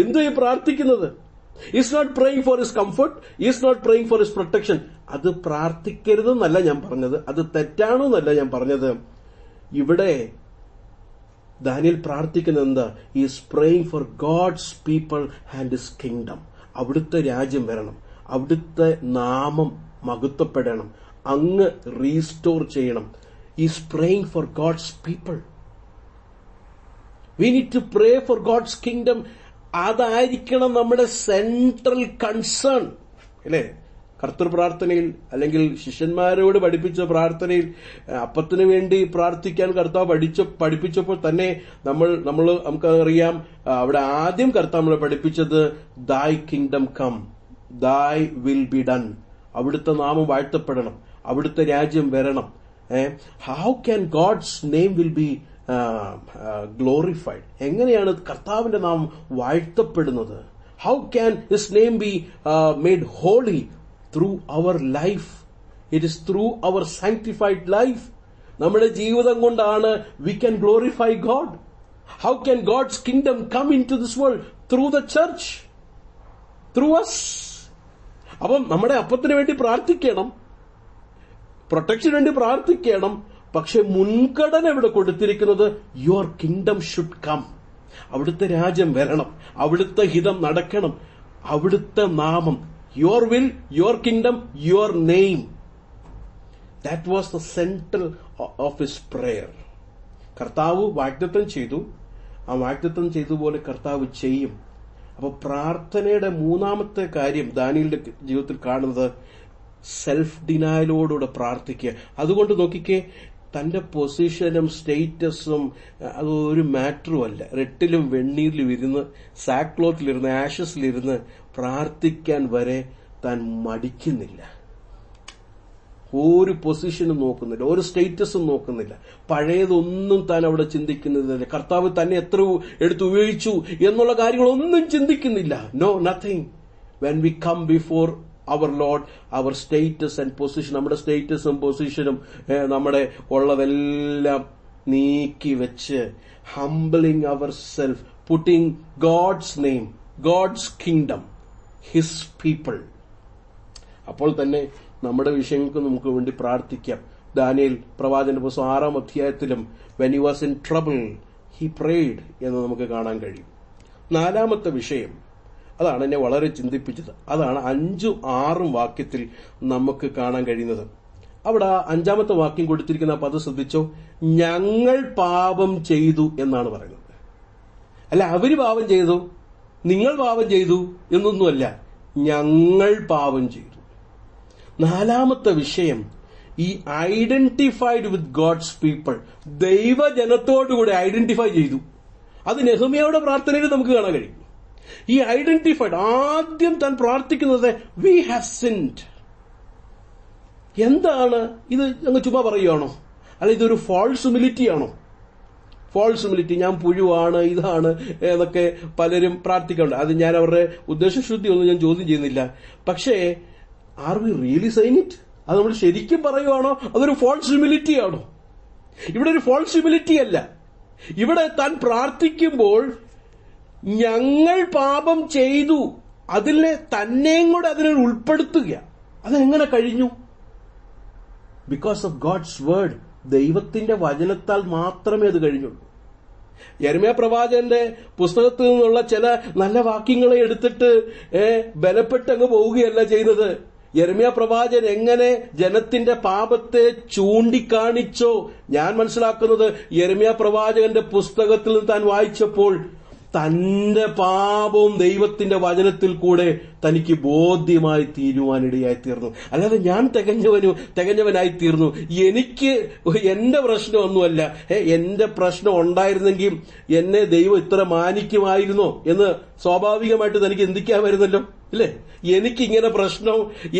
എന്തോ ഈ പ്രാർത്ഥിക്കുന്നത്? Is not praying for his comfort, is not praying for his protection. അത് പ്രാർത്ഥിക്കരുതെന്നല്ല ഞാൻ പറഞ്ഞത്, അത് തെറ്റാണെന്നല്ല ഞാൻ പറഞ്ഞത്. ഇവിടെ ദാനിയേൽ പ്രാർത്ഥിക്കുന്നത് എന്താ? Is praying for God's people and his kingdom. അവിടുത്തെ രാജ്യം വരണം, അവിടുത്തെ നാമം മഹത്വപ്പെടണം, അങ്ങ് റീസ്റ്റോർ ചെയ്യണം. Is praying for God's people. We need to pray for God's kingdom. അതായിരിക്കണം നമ്മുടെ സെൻട്രൽ കൺസേൺ, അല്ലേ? കർത്തൃ പ്രാർത്ഥനയിൽ അല്ലെങ്കിൽ ശിഷ്യന്മാരോട് പഠിപ്പിച്ച പ്രാർത്ഥനയിൽ അപ്പത്തിന് വേണ്ടി പ്രാർത്ഥിക്കാൻ കർത്താവ് പഠിപ്പിച്ചപ്പോൾ തന്നെ നമുക്കറിയാം, അവിടെ ആദ്യം കർത്താവ് നമ്മളെ പഠിപ്പിച്ചത് thy kingdom come, thy will be done. അവിടുത്തെ നാമം വാഴ്ത്തപ്പെടണം, അവിടുത്തെ രാജ്യം വരണം. How can God's name will be glorified? എങ്ങനെയാണ് കർത്താവിന്റെ നാം വാഴ്ത്തപ്പെടുന്നത്? How can his name be made holy? Through our life. It is through our sanctified life. നമ്മുടെ ജീവിതം കൊണ്ടാണ് we can glorify God. How can God's kingdom come in to this world? Through the church, through us. അപ്പം നമ്മുടെ അപ്പത്തിന് വേണ്ടി പ്രാർത്ഥിക്കണം, പ്രൊട്ടക്ഷന് വേണ്ടി പ്രാർത്ഥിക്കണം. പക്ഷെ മുൻഗണന ഇവിടെ കൊടുത്തിരിക്കുന്നത് യുവർ കിങ്ഡം ഷുഡ് കം. അവിടുത്തെ രാജ്യം വരണം, അവിടുത്തെ ഹിതം നടക്കണം, അവിടുത്തെ നാമം. Your will, your kingdom, your name. That was the centre of his prayer. കർത്താവ് വാഗ്ദത്തം ചെയ്തു, ആ വാഗ്ദത്തം ചെയ്തതുപോലെ കർത്താവ് ചെയ്യും. അപ്പൊ പ്രാർത്ഥനയുടെ മൂന്നാമത്തെ കാര്യം ദാനിയേലിന്റെ ജീവിതത്തിൽ കാണുന്നത് സെൽഫ് ഡിനായലോടുകൂടെ പ്രാർത്ഥിക്കുക. അതുകൊണ്ട് നോക്കിക്കേ, തന്റെ പൊസിഷനും സ്റ്റേറ്റസും അതൊരു മാറ്ററും അല്ല. റെട്ടിലും വെണ്ണീരിലും ഇരുന്ന്, സാക്ക്ലോത്തിലിരുന്ന്, ആഷസിലിരുന്ന് പ്രാർത്ഥിക്കാൻ വരെ താൻ മടിക്കുന്നില്ല. ഒരു പൊസിഷനും നോക്കുന്നില്ല, ഒരു സ്റ്റേറ്റസും നോക്കുന്നില്ല, പഴയതൊന്നും താൻ അവിടെ ചിന്തിക്കുന്നില്ല. കർത്താവ് തന്നെ എത്ര എടുത്ത് ഉപയോഗിച്ചു എന്നുള്ള കാര്യങ്ങളൊന്നും ചിന്തിക്കുന്നില്ല. No, nothing. When we come before our lord, our status and position, നമ്മുടെ സ്റ്റേറ്റസും പൊസിഷനും നമ്മുടെ ഉള്ളതെല്ലാം നീക്കി വെച്ച് humbling our self, putting God's name, God's kingdom, his people. അപ്പോൾ തന്നെ നമ്മുടെ വിഷയങ്ങൾക്ക് നമുക്ക് വേണ്ടി പ്രാർത്ഥിക്കാം. ദാനിയേൽ പ്രവാചകന്റെ പുസ്തകം 6-ാം അധ്യായത്തിലും when he was in trouble he prayed എന്ന് നമുക്ക് കാണാൻ കഴിയും. 4-ാമത്തെ വിഷയം, അതാണ് എന്നെ വളരെ ചിന്തിപ്പിച്ചത്. അതാണ് 5-6 വാക്യത്തിൽ നമുക്ക് കാണാൻ കഴിയുന്നത്. അവിടെ 5-ാമത്തെ വാക്യം കൊടുത്തിരിക്കുന്ന പദം ശ്രദ്ധിച്ചോ? ഞങ്ങൾ പാപം ചെയ്തു എന്നാണ് പറയുന്നത്. അല്ല, അവര് പാപം ചെയ്തു, നിങ്ങൾ പാപം ചെയ്തു എന്നൊന്നുമല്ല, ഞങ്ങൾ പാപം ചെയ്തു. 4-ാമത്തെ വിഷയം, ഈ ഐഡന്റിഫൈഡ് വിത്ത് ഗോഡ്സ് പീപ്പിൾ, ദൈവജനത്തോടുകൂടി ഐഡന്റിഫൈ ചെയ്തു. അത് നെഹമ്യായുടെ പ്രാർത്ഥനയിൽ നമുക്ക് കാണാൻ കഴിയും. ഈ ഐഡന്റിഫൈഡ്, ആദ്യം താൻ പ്രാർത്ഥിക്കുന്നത് വി ഹാവ് സിൻഡ്. എന്താണ് ഇത്? അങ്ങ് ചുമ്മാ പറയുകയാണോ? അല്ല, ഇതൊരു ഫോൾസ് ഹ്യൂമിലിറ്റി ആണോ? ഫോൾസ് ഹ്യൂമിലിറ്റി, ഞാൻ പുഴുവാണ്, ഇതാണ് എന്നൊക്കെ പലരും പ്രാർത്ഥിക്കുന്നുണ്ട്. അത് ഞാൻ അവരുടെ ഉദ്ദേശശുദ്ധി ഒന്നും ഞാൻ ചോദ്യം ചെയ്യുന്നില്ല. പക്ഷേ ആർ വി റിയലി സൈയിങ് ഇറ്റ്? അത് നമ്മൾ ശരിക്കും പറയുവാണോ? അതൊരു ഫോൾസ് ഹ്യൂമിലിറ്റി ആണോ? ഇവിടെ ഒരു ഫോൾസ് ഹ്യൂമിലിറ്റി അല്ല. ഇവിടെ താൻ പ്രാർത്ഥിക്കുമ്പോൾ ഞങ്ങൾ പാപം ചെയ്തു, അതിലെ തന്നെയും കൂടെ അതിനെ ഉൾപ്പെടുത്തുക. അതെങ്ങനെ കഴിഞ്ഞു? Because of God's word. ദൈവത്തിന്റെ വചനത്താൽ മാത്രമേ അത് കഴിഞ്ഞുള്ളൂ. യെരമ്യാ പ്രവാചകന്റെ പുസ്തകത്തിൽ നിന്നുള്ള ചില നല്ല വാക്യങ്ങളെ എടുത്തിട്ട് ബലപ്പെട്ടങ്ങ് പോവുകയല്ല ചെയ്യുന്നത്. യെരമ്യാ പ്രവാചകൻ എങ്ങനെ ജനത്തിന്റെ പാപത്തെ ചൂണ്ടിക്കാണിച്ചോ, ഞാൻ മനസ്സിലാക്കുന്നത് യെരമ്യാ പ്രവാചകന്റെ പുസ്തകത്തിൽ നിന്ന് താൻ വായിച്ചപ്പോൾ തന്റെ പാപവും ദൈവത്തിന്റെ വചനത്തിൽ കൂടെ തനിക്ക് ബോധ്യമായി തീരുവാനിടയായി തീർന്നു. അല്ലാതെ ഞാൻ തികഞ്ഞവനായി തീർന്നു, എനിക്ക് എന്റെ പ്രശ്നമൊന്നുമല്ല. എന്റെ പ്രശ്നം ഉണ്ടായിരുന്നെങ്കിൽ എന്നെ ദൈവം ഇത്ര മാനിക്കുമായിരുന്നോ എന്ന് സ്വാഭാവികമായിട്ട് തനിക്ക് ചിന്തിക്കാമായിരുന്നല്ലോ, അല്ലേ? എനിക്കിങ്ങനെ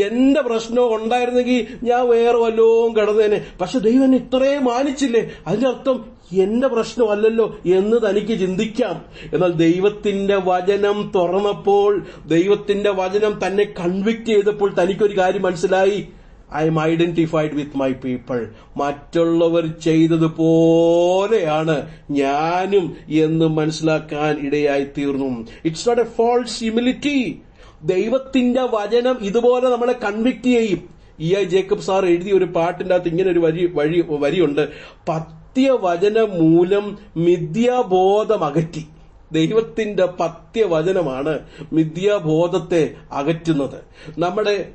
എന്റെ പ്രശ്നം ഉണ്ടായിരുന്നെങ്കിൽ ഞാൻ വേറെ വല്ലതും കിടന്നേനെ. പക്ഷെ ദൈവം എന്നെ ഇത്രയും മാനിച്ചില്ലേ, അതിന്റെ അർത്ഥം എന്റെ പ്രശ്നമല്ലല്ലോ എന്ന് തനിക്ക് ചിന്തിക്കാം. എന്നാൽ ദൈവത്തിന്റെ വചനം തുറന്നപ്പോൾ, ദൈവത്തിന്റെ വചനം തന്നെ കൺവിക്ട് ചെയ്തപ്പോൾ തനിക്കൊരു കാര്യം മനസ്സിലായി. I am identified with my people. മറ്റുള്ളവർ ചെയ്തതുപോലെയാണ് ഞാനും എന്ന് മനസ്സിലാക്കാൻ ഇടയായി തീർന്നു. It's not a false humility. ദൈവത്തിന്റെ വചനം ഇതുപോലെ നമ്മളെ കൺവിക്ട് ചെയ്യും. E.I. ജേക്കബ് സാർ എഴുതിയ ഒരു പാട്ടിന്റെ അകത്ത് ഇങ്ങനെ ഒരു വരിയുണ്ട്. പത്യവചനം മൂലം മിഥ്യാബോധം അകറ്റി. ദൈവത്തിന്റെ പത്യവചനമാണ് മിഥ്യാബോധത്തെ അകറ്റുന്നത്.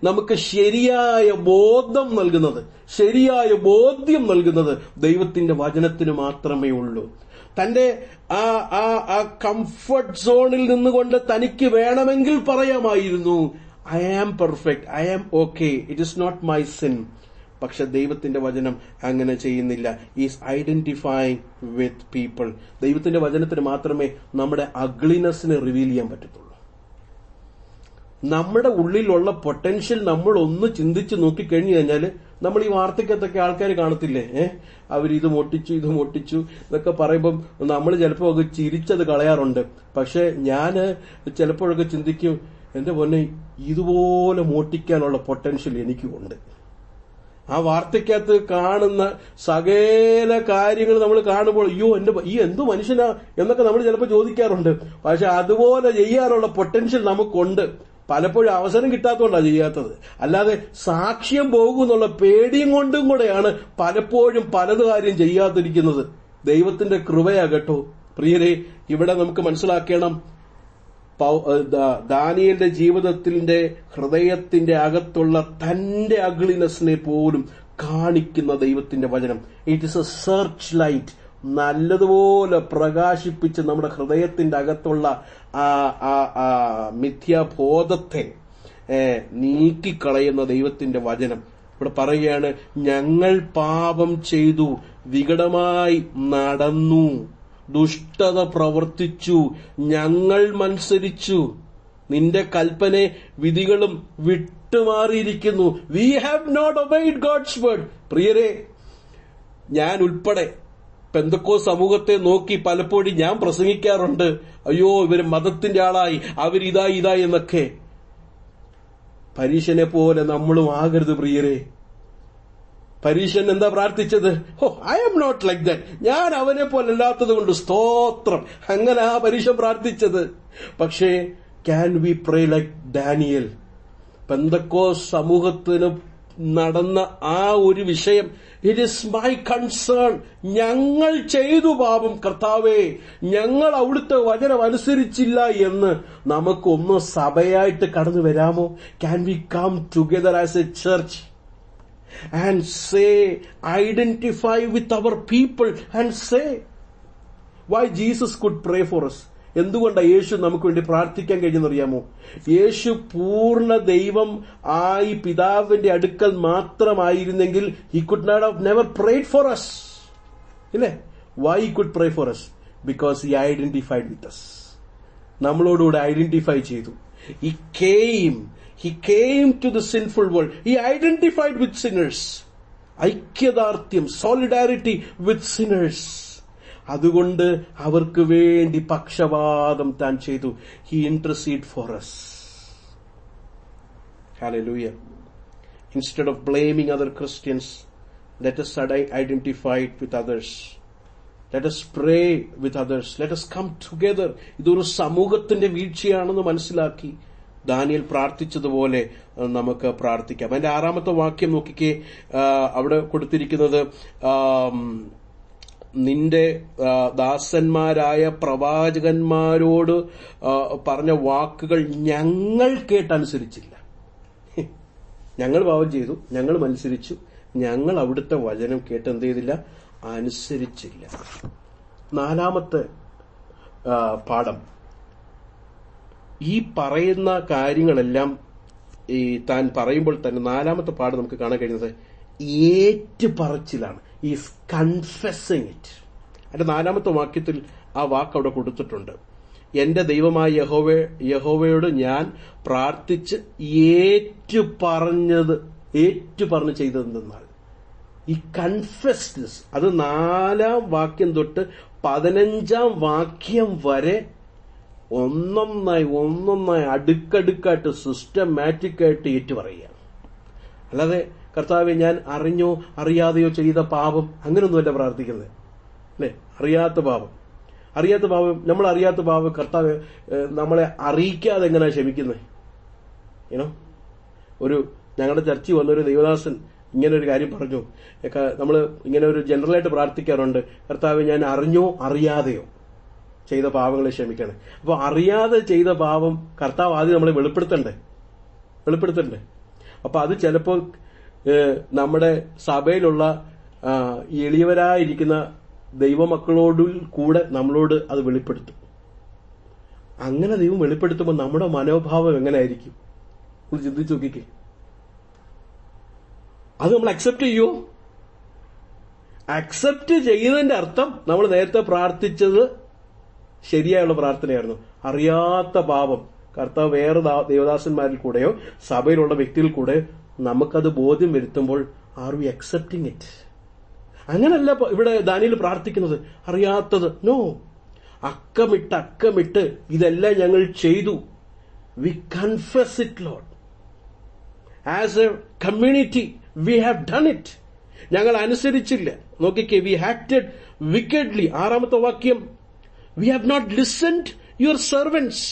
നമുക്ക് ശരിയായ ബോധം നൽകുന്നത്, ശരിയായ ബോധ്യം നൽകുന്നത് ദൈവത്തിന്റെ വചനത്തിന് മാത്രമേ ഉള്ളൂ. തന്റെ ആ കംഫർട്ട് സോണിൽ നിന്നുകൊണ്ട് തനിക്ക് വേണമെങ്കിൽ പറയാമായിരുന്നു, I am perfect, I am okay, it is not my sin. പക്ഷെ ദൈവത്തിന്റെ വചനം അങ്ങനെ ചെയ്യുന്നില്ല. Is identifying with people. ദൈവത്തിന്റെ വചനത്തിന് മാത്രമേ നമ്മുടെ അഗ്ലിനെസ്സിനെ റിവീൽ ചെയ്യാൻ പറ്റത്തുള്ളൂ. നമ്മുടെ ഉള്ളിലുള്ള പൊട്ടൻഷ്യൽ നമ്മൾ ഒന്ന് ചിന്തിച്ച് നോക്കിക്കഴിഞ്ഞു കഴിഞ്ഞാൽ നമ്മൾ ഈ വാർത്തക്കകത്തൊക്കെ ആൾക്കാർ കാണത്തില്ലേ, അവരിത് മൊട്ടിച്ചു ഇത് മൊട്ടിച്ചു എന്നൊക്കെ പറയുമ്പം നമ്മൾ ചിലപ്പോ ഒക്കെ ചിരിച്ചത് കളയാറുണ്ട്. പക്ഷെ ഞാന് ചിലപ്പോഴൊക്കെ ചിന്തിക്കും, എന്റെ പൊന്നെ, ഇതുപോലെ മോട്ടിക്കാനുള്ള പൊട്ടൻഷ്യൽ എനിക്കുമുണ്ട്. ആ വാർത്തക്കകത്ത് കാണുന്ന സകല കാര്യങ്ങൾ നമ്മൾ കാണുമ്പോൾ അയ്യോ ഈ എന്തു മനുഷ്യനാ എന്നൊക്കെ നമ്മൾ ചിലപ്പോൾ ചോദിക്കാറുണ്ട്. പക്ഷെ അതുപോലെ ചെയ്യാനുള്ള പൊട്ടൻഷ്യൽ നമുക്കുണ്ട്. പലപ്പോഴും അവസരം കിട്ടാത്തതുകൊണ്ടാണ് ചെയ്യാത്തത്. അല്ലാതെ സാക്ഷ്യം പോകുമെന്നുള്ള പേടിയും കൊണ്ടും കൂടെയാണ് പലപ്പോഴും പലത് കാര്യം ചെയ്യാതിരിക്കുന്നത്. ദൈവത്തിന്റെ കൃപയാ കേട്ടോ പ്രിയരെ. ഇവിടെ നമുക്ക് മനസ്സിലാക്കണം, ദാനിയേലിന്റെ ജീവിതത്തിന്റെ ഹൃദയത്തിന്റെ അകത്തുള്ള തന്റെ അഗ്ലിനെസ്സിനെ പോലും കാണിക്കുന്ന ദൈവത്തിന്റെ വചനം. It is A search light. നല്ലതുപോലെ പ്രകാശിപ്പിച്ച് നമ്മുടെ ഹൃദയത്തിന്റെ അകത്തുള്ള ആ മിഥ്യാബോധത്തെ നീക്കിക്കളയുന്ന ദൈവത്തിന്റെ വചനം. ഇവിടെ പറയുകയാണ്, ഞങ്ങൾ പാപം ചെയ്തു, വികടമായി നടന്നു, ദുഷ്ടത പ്രവർത്തിച്ചു, ഞങ്ങൾ മത്സരിച്ചു, നിന്റെ കൽപ്പന വിധികളും വിട്ടുമാറിയിരിക്കുന്നു. We have not obeyed God's word. പ്രിയരെ, ഞാൻ ഉൾപ്പെടെ പെന്തക്കോസ്ത് സമൂഹത്തെ നോക്കി പലപ്പോഴും ഞാൻ പ്രസംഗിക്കാറുണ്ട്, അയ്യോ ഇവര് മതത്തിന്റെ ആളായി, അവരിതായി എന്നൊക്കെ. പരീശനെ പോലെ നമ്മളും ആകരുത് പ്രിയരെ. പരീശൻ എന്താ പ്രാർത്ഥിച്ചത്? I am not like that. ഞാൻ അവനെ പോലെ അല്ലാത്തത് കൊണ്ട് സ്തോത്രം. അങ്ങനെ ആ പരീശൻ പ്രാർത്ഥിച്ചത്. പക്ഷേ can we pray like Daniel? Pentecost സമൂഹത്തിന് നടന്ന ആ ഒരു വിഷയം, ഇറ്റ് ഈസ് മൈ കൺസേൺ. ഞങ്ങൾ ചെയ്തു പാപം കർത്താവേ, ഞങ്ങൾ അവിടുത്തെ വചനം അനുസരിച്ചില്ല എന്ന് നമുക്കൊന്ന് സഭയായിട്ട് കടന്നു വരാമോ? Can we come together as a church and say, identify with our people and say why Jesus could pray for us? എന്തുകൊണ്ടാണ് യേശു നമുക്ക് വേണ്ടി പ്രാർത്ഥിക്കാൻ കഴിഞ്ഞെന്നറിയാമോ? യേശു പൂർണ്ണ ദൈവം ആയി പിതാവിന്റെ അടുക്കൽ മാത്രമായിരുന്നെങ്കിൽ he could not have never prayed for us. ഇല്ലേ? Why he could pray for us? Because he identified with us. നമ്മളോടുകൂടെ ഐഡന്റിഫൈ ചെയ്തു. He came to the sinful world. He identified with sinners. ഐക്യദാർഢ്യം, solidarity with sinners. അതുകൊണ്ട് അവർക്ക് വേണ്ടി പക്ഷപാതം താൻ ചെയ്തു. He interceded for us. Hallelujah. Instead of blaming other Christians, let us identify with others. Let us pray with others. Let us come together. ഇതൊരു സമൂഹത്തിന്റെ വീഴ്ചയാണെന്ന് മനസ്സിലാക്കി ദാനിയേൽ പ്രാർത്ഥിച്ചതുപോലെ നമുക്ക് പ്രാർത്ഥിക്കാം. അതിന്റെ 6ാമത്തെ വാക്യം നോക്കിക്കേ. അവിടെ കൊടുത്തിരിക്കുന്നത്, നിന്റെ ദാസന്മാരായ പ്രവാചകന്മാരോട് പറഞ്ഞ വാക്കുകൾ ഞങ്ങൾ കേട്ടനുസരിച്ചില്ല. ഞങ്ങൾ പാപം ചെയ്തു, ഞങ്ങൾ മത്സരിച്ചു, ഞങ്ങൾ അവിടുത്തെ വചനം കേട്ട് എന്ത് ചെയ്തില്ല? അനുസരിച്ചില്ല. 4ാമത്തെ പാഠം, ഈ പറയുന്ന കാര്യങ്ങളെല്ലാം ഈ താൻ പറയുമ്പോൾ തന്നെ 4ാമത്തെ പാഠം നമുക്ക് കാണാൻ കഴിയുന്നത് ഏറ്റുപറച്ചിലാണ്. Is confessing it. അതിന്റെ 4ാമത്തെ വാക്യത്തിൽ ആ വാക്ക് അവിടെ കൊടുത്തിട്ടുണ്ട്. എന്റെ ദൈവമായ യഹോവയോട് ഞാൻ പ്രാർത്ഥിച്ച് ഏറ്റുപറഞ്ഞ് ചെയ്തതെന്നാൽ ഈ കൺഫെസ്ഡ്, അത് 4ാം വാക്യം തൊട്ട് 15ാം വാക്യം വരെ ഒന്നൊന്നായി അടുക്കടുക്കായിട്ട് സിസ്റ്റമാറ്റിക്കായിട്ട് ഏറ്റുപറയുക. അല്ലാതെ കർത്താവെ ഞാൻ അറിഞ്ഞോ അറിയാതെയോ ചെയ്ത പാപം, അങ്ങനെയൊന്നുമല്ല പ്രാർത്ഥിക്കുന്നത്. അല്ലെ? അറിയാത്ത പാപം, നമ്മൾ അറിയാത്ത പാപം കർത്താവ് നമ്മളെ അറിയിക്കാതെ എങ്ങനെയാ ക്ഷമിക്കുന്നത്? ഞങ്ങളുടെ ചർച്ചിൽ വന്നൊരു ദൈവദാസൻ ഇങ്ങനെ ഒരു കാര്യം പറഞ്ഞു. നമ്മൾ ഇങ്ങനെ ഒരു ജനറലായിട്ട് പ്രാർത്ഥിക്കാറുണ്ട്, കർത്താവ് ഞാൻ അറിഞ്ഞോ അറിയാതെയോ ചെയ്ത പാപങ്ങളെ ക്ഷമിക്കണം. അപ്പൊ അറിയാതെ ചെയ്ത പാപം കർത്താവ് ആദ്യം നമ്മളെ വെളിപ്പെടുത്തണ്ടേ. അപ്പൊ അത് ചിലപ്പോൾ നമ്മുടെ സഭയിലുള്ള എളിയവരായിരിക്കുന്ന ദൈവമക്കളോട് കൂടെ നമ്മളോട് അത് വെളിപ്പെടുത്തും. അങ്ങനെ ദൈവം വെളിപ്പെടുത്തുമ്പോൾ നമ്മുടെ മനോഭാവം എങ്ങനെയായിരിക്കും? ഒന്ന് ചിന്തിച്ചു നോക്കിക്കേ. അത് നമ്മൾ അക്സെപ്റ്റ് ചെയ്യുമോ? അക്സെപ്റ്റ് ചെയ്യുന്നതിന്റെ അർത്ഥം നമ്മൾ നേരത്തെ പ്രാർത്ഥിച്ചത് ശരിയായുള്ള പ്രാർത്ഥനയായിരുന്നു. അറിയാത്ത പാപം കർത്താവ് വേറെ ദേവദാസന്മാരിൽ കൂടെയോ സഭയിലുള്ള വ്യക്തികൾ കൂടെ നമുക്കത് ബോധ്യം വരുത്തുമ്പോൾ ആർ വി അക്സെപ്റ്റിംഗ് ഇറ്റ്? അങ്ങനല്ല ഇവിടെ ദാനിയേൽ പ്രാർത്ഥിക്കുന്നത്. അറിയാത്തത് നോ, അക്കമിട്ട് ഇതെല്ലാം ഞങ്ങൾ ചെയ്തു. We confess it Lord. As a community we have done it. ഞങ്ങൾ അനുസരിച്ചില്ല. നോക്കിക്കേ, വി ആക്റ്റഡ് വിക്കഡ്ലി. 6ാമത്തെ വാക്യം, we have not listened your servants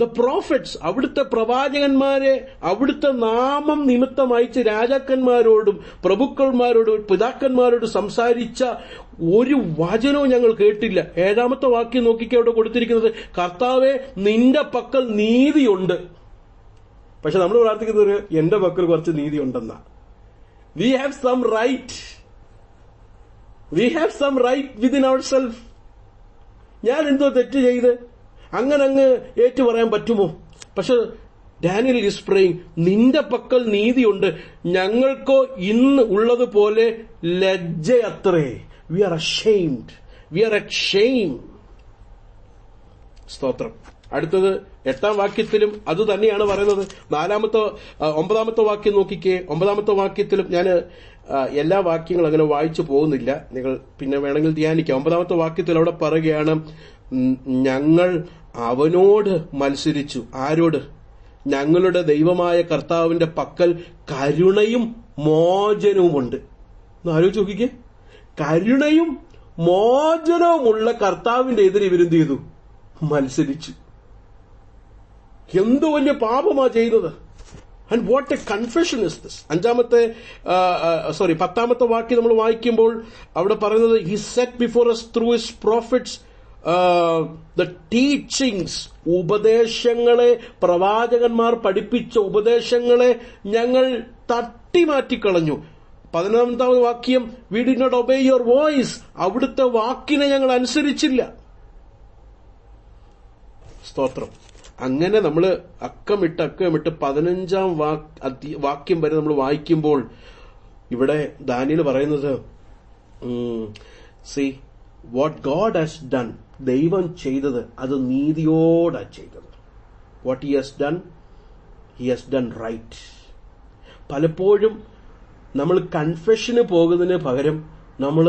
the prophets. അവിടുത്തെ പ്രവാചകന്മാരെ അവിടുത്തെ നാമം നിമിത്തം അയച്ച് രാജാക്കന്മാരോടും പ്രഭുക്കന്മാരോടും പിതാക്കന്മാരോടും സംസാരിച്ച ഒരു വചനവും ഞങ്ങൾ കേട്ടില്ല. 7ാമത്തെ വാക്യം നോക്കിക്കേ, അവിടെ കൊടുത്തിരിക്കുന്നത്, കർത്താവേ നിന്റെ പക്കൽ നീതിയുണ്ട്. പക്ഷെ നമ്മൾ പ്രാർത്ഥിക്കുന്നത് എന്റെ പക്കൽ കുറച്ച് നീതി ഉണ്ടെന്നാ. We have some right. We have some right within our self. ഞാൻ എന്തോ തെറ്റ് ചെയ്ത് അങ്ങ് ഏറ്റു പറയാൻ പറ്റുമോ? പക്ഷെ ഡാനിയൽ ഈസ് പ്രേയിങ്, നിന്റെ പക്കൽ നീതിയുണ്ട്, ഞങ്ങൾക്കോ ഇന്ന് ഉള്ളതുപോലെ ലജ്ജയത്രേ. We are ashamed. We are ashamed. സ്തോത്രം. അടുത്തത് 8ാം വാക്യത്തിലും അത് തന്നെയാണ് പറയുന്നത്. 9ാമത്തെ വാക്യം നോക്കിക്കേ. 9ാമത്തെ വാക്യത്തിലും ഞാൻ എല്ലാ വാക്യങ്ങളും അങ്ങനെ വായിച്ചു പോകുന്നില്ല, നിങ്ങൾ പിന്നെ വേണമെങ്കിൽ ധ്യാനിക്കാം. 9ാമത്തെ വാക്യത്തിൽ അവിടെ പറയുകയാണ്, ഞങ്ങൾ അവനോട് മത്സരിച്ചു. ആരോട്? ഞങ്ങളുടെ ദൈവമായ കർത്താവിന്റെ പക്കൽ കരുണയും മോചനവുമുണ്ട്. ആലോചിച്ച് നോക്കിക്കേ, കരുണയും മോചനവുമുള്ള കർത്താവിന്റെ എതിരെ ഇവരെന്ത് ചെയ്തു? മത്സരിച്ചു. എന്ത് വലിയ പാപമാ ചെയ്തത്. And what a confession is this. 10ാമത്തെ വാക്യം നമ്മൾ വായിക്കുമ്പോൾ അവിടെ പറയുന്നത്, he set before us through his prophets the teachings. ഉപദേശങ്ങളെ, പ്രവാചകന്മാർ പഠിപ്പിച്ച ഉപദേശങ്ങളെ ഞങ്ങൾ തട്ടിമാറ്റിക്കളഞ്ഞു. 11ാമത്തെ വാക്യം, we did not obey your voice. അവിടുത്തെ വാക്കിനെ ഞങ്ങൾ അനുസരിച്ചില്ല. സ്തോത്രം. അങ്ങനെ നമ്മൾ അക്കമിട്ട് 15ാം വാക്യം വരെ നമ്മൾ വായിക്കുമ്പോൾ ഇവിടെ ദാനിയേൽ പറയുന്നത്, see what God has done. ദൈവം ചെയ്തത് അത് നീതിയോടാ ചെയ്തത്. What he has done right. പലപ്പോഴും നമ്മൾ കൺഫെഷന് പോകുന്നതിന് പകരം നമ്മൾ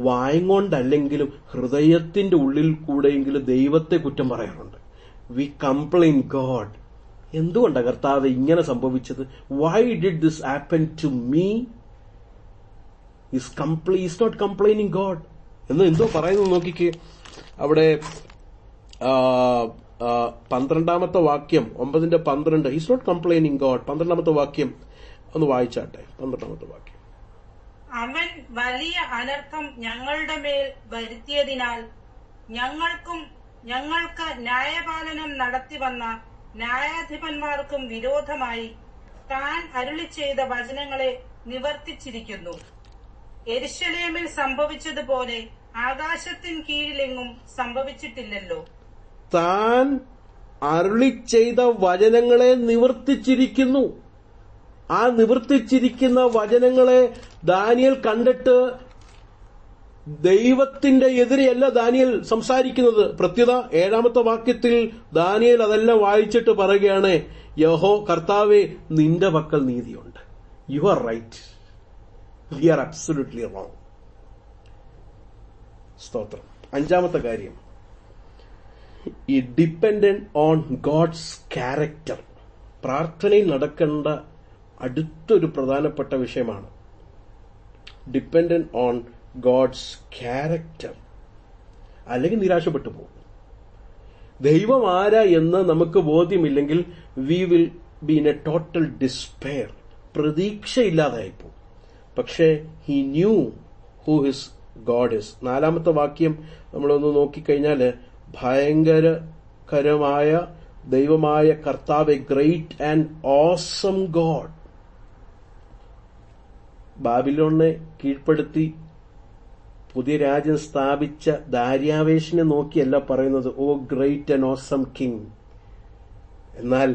വായങ്ങോണ്ടല്ലെങ്കിലും ഹൃദയത്തിന്റെ ഉള്ളിൽ കൂടെയെങ്കിലും ദൈവത്തെ കുറ്റം പറയാറുണ്ട്. We complain God. എന്തുകൊണ്ടാണ് കർത്താവ് ഇങ്ങനെ സംഭവിച്ചത്? Why did this happen to me? Is not complaining God എന്ന് എന്തോ പറയുന്നു. നോക്കിക്കേ, അവിടെ 12ാമത്തെ വാക്യം, 9:12, ഈസ് നോട്ട് കംപ്ലെയിനിങ് ഗോഡ്. 12ാമത്തെ വാക്യം ഒന്ന് വായിച്ചാട്ടെ. 12ാമത്തെ വാക്യം, അവൻ വലിയ അനർത്ഥം ഞങ്ങളുടെ മേൽ വരുത്തിയതിനാൽ ഞങ്ങൾക്ക് ന്യായപാലനം നടത്തിവന്ന ന്യായാധിപന്മാർക്കും വിരോധമായി താൻ അരുളി ചെയ്ത വചനങ്ങളെ നിവർത്തിച്ചിരിക്കുന്നു. യെരൂശലേമിൽ സംഭവിച്ചതുപോലെ ആകാശത്തിൻ കീഴിലെങ്ങും സംഭവിച്ചിട്ടില്ലല്ലോ. താൻ അരുളി ചെയ്ത വചനങ്ങളെ നിവർത്തിച്ചിരിക്കുന്നു. ആ നിവർത്തിച്ചിരിക്കുന്ന വചനങ്ങളെ ദാനിയേൽ കണ്ടിട്ട് ദൈവത്തിന്റെ എതിരെയല്ല ദാനിയേൽ സംസാരിക്കുന്നത്. പ്രത്യുത 7ാമത്തെ വാക്യത്തിൽ ദാനിയേൽ അതെല്ലാം വായിച്ചിട്ട് പറയുകയാണ്, കർത്താവേ നിന്റെ പക്കൽ നീതിയുണ്ട്. You are right, we are absolutely wrong. സ്തോത്രം. 5ാമത്തെ കാര്യം, ഈ ഡിപ്പെൻഡന്റ് ഓൺ ഗോഡ്സ് ക്യാരക്ടർ. പ്രാർത്ഥനയിൽ നടക്കേണ്ട അടുത്തൊരു പ്രധാനപ്പെട്ട വിഷയമാണ് ഡിപ്പെൻഡന്റ് ഓൺ ഗോഡ്സ് ക്യാരക്ടർ. അല്ലെങ്കിൽ നിരാശപ്പെട്ടു പോകും. ദൈവം ആരാ എന്ന് നമുക്ക് ബോധ്യമില്ലെങ്കിൽ we will be in a total despair. പ്രതീക്ഷയില്ലാതായിപ്പോ. പക്ഷേ he knew who his God is. 4ാമത്തെ വാക്യം നമ്മളൊന്ന് നോക്കിക്കഴിഞ്ഞാൽ, ഭയങ്കരകരമായ ദൈവമായ കർത്താവ്, a great and awesome God. ബാബിലോണിനെ കീഴ്പ്പെടുത്തി പുതിയ രാജ്യം സ്ഥാപിച്ച ദാര്യാവേശിനെ നോക്കിയല്ല പറയുന്നത്, oh great and awesome king. എന്നാൽ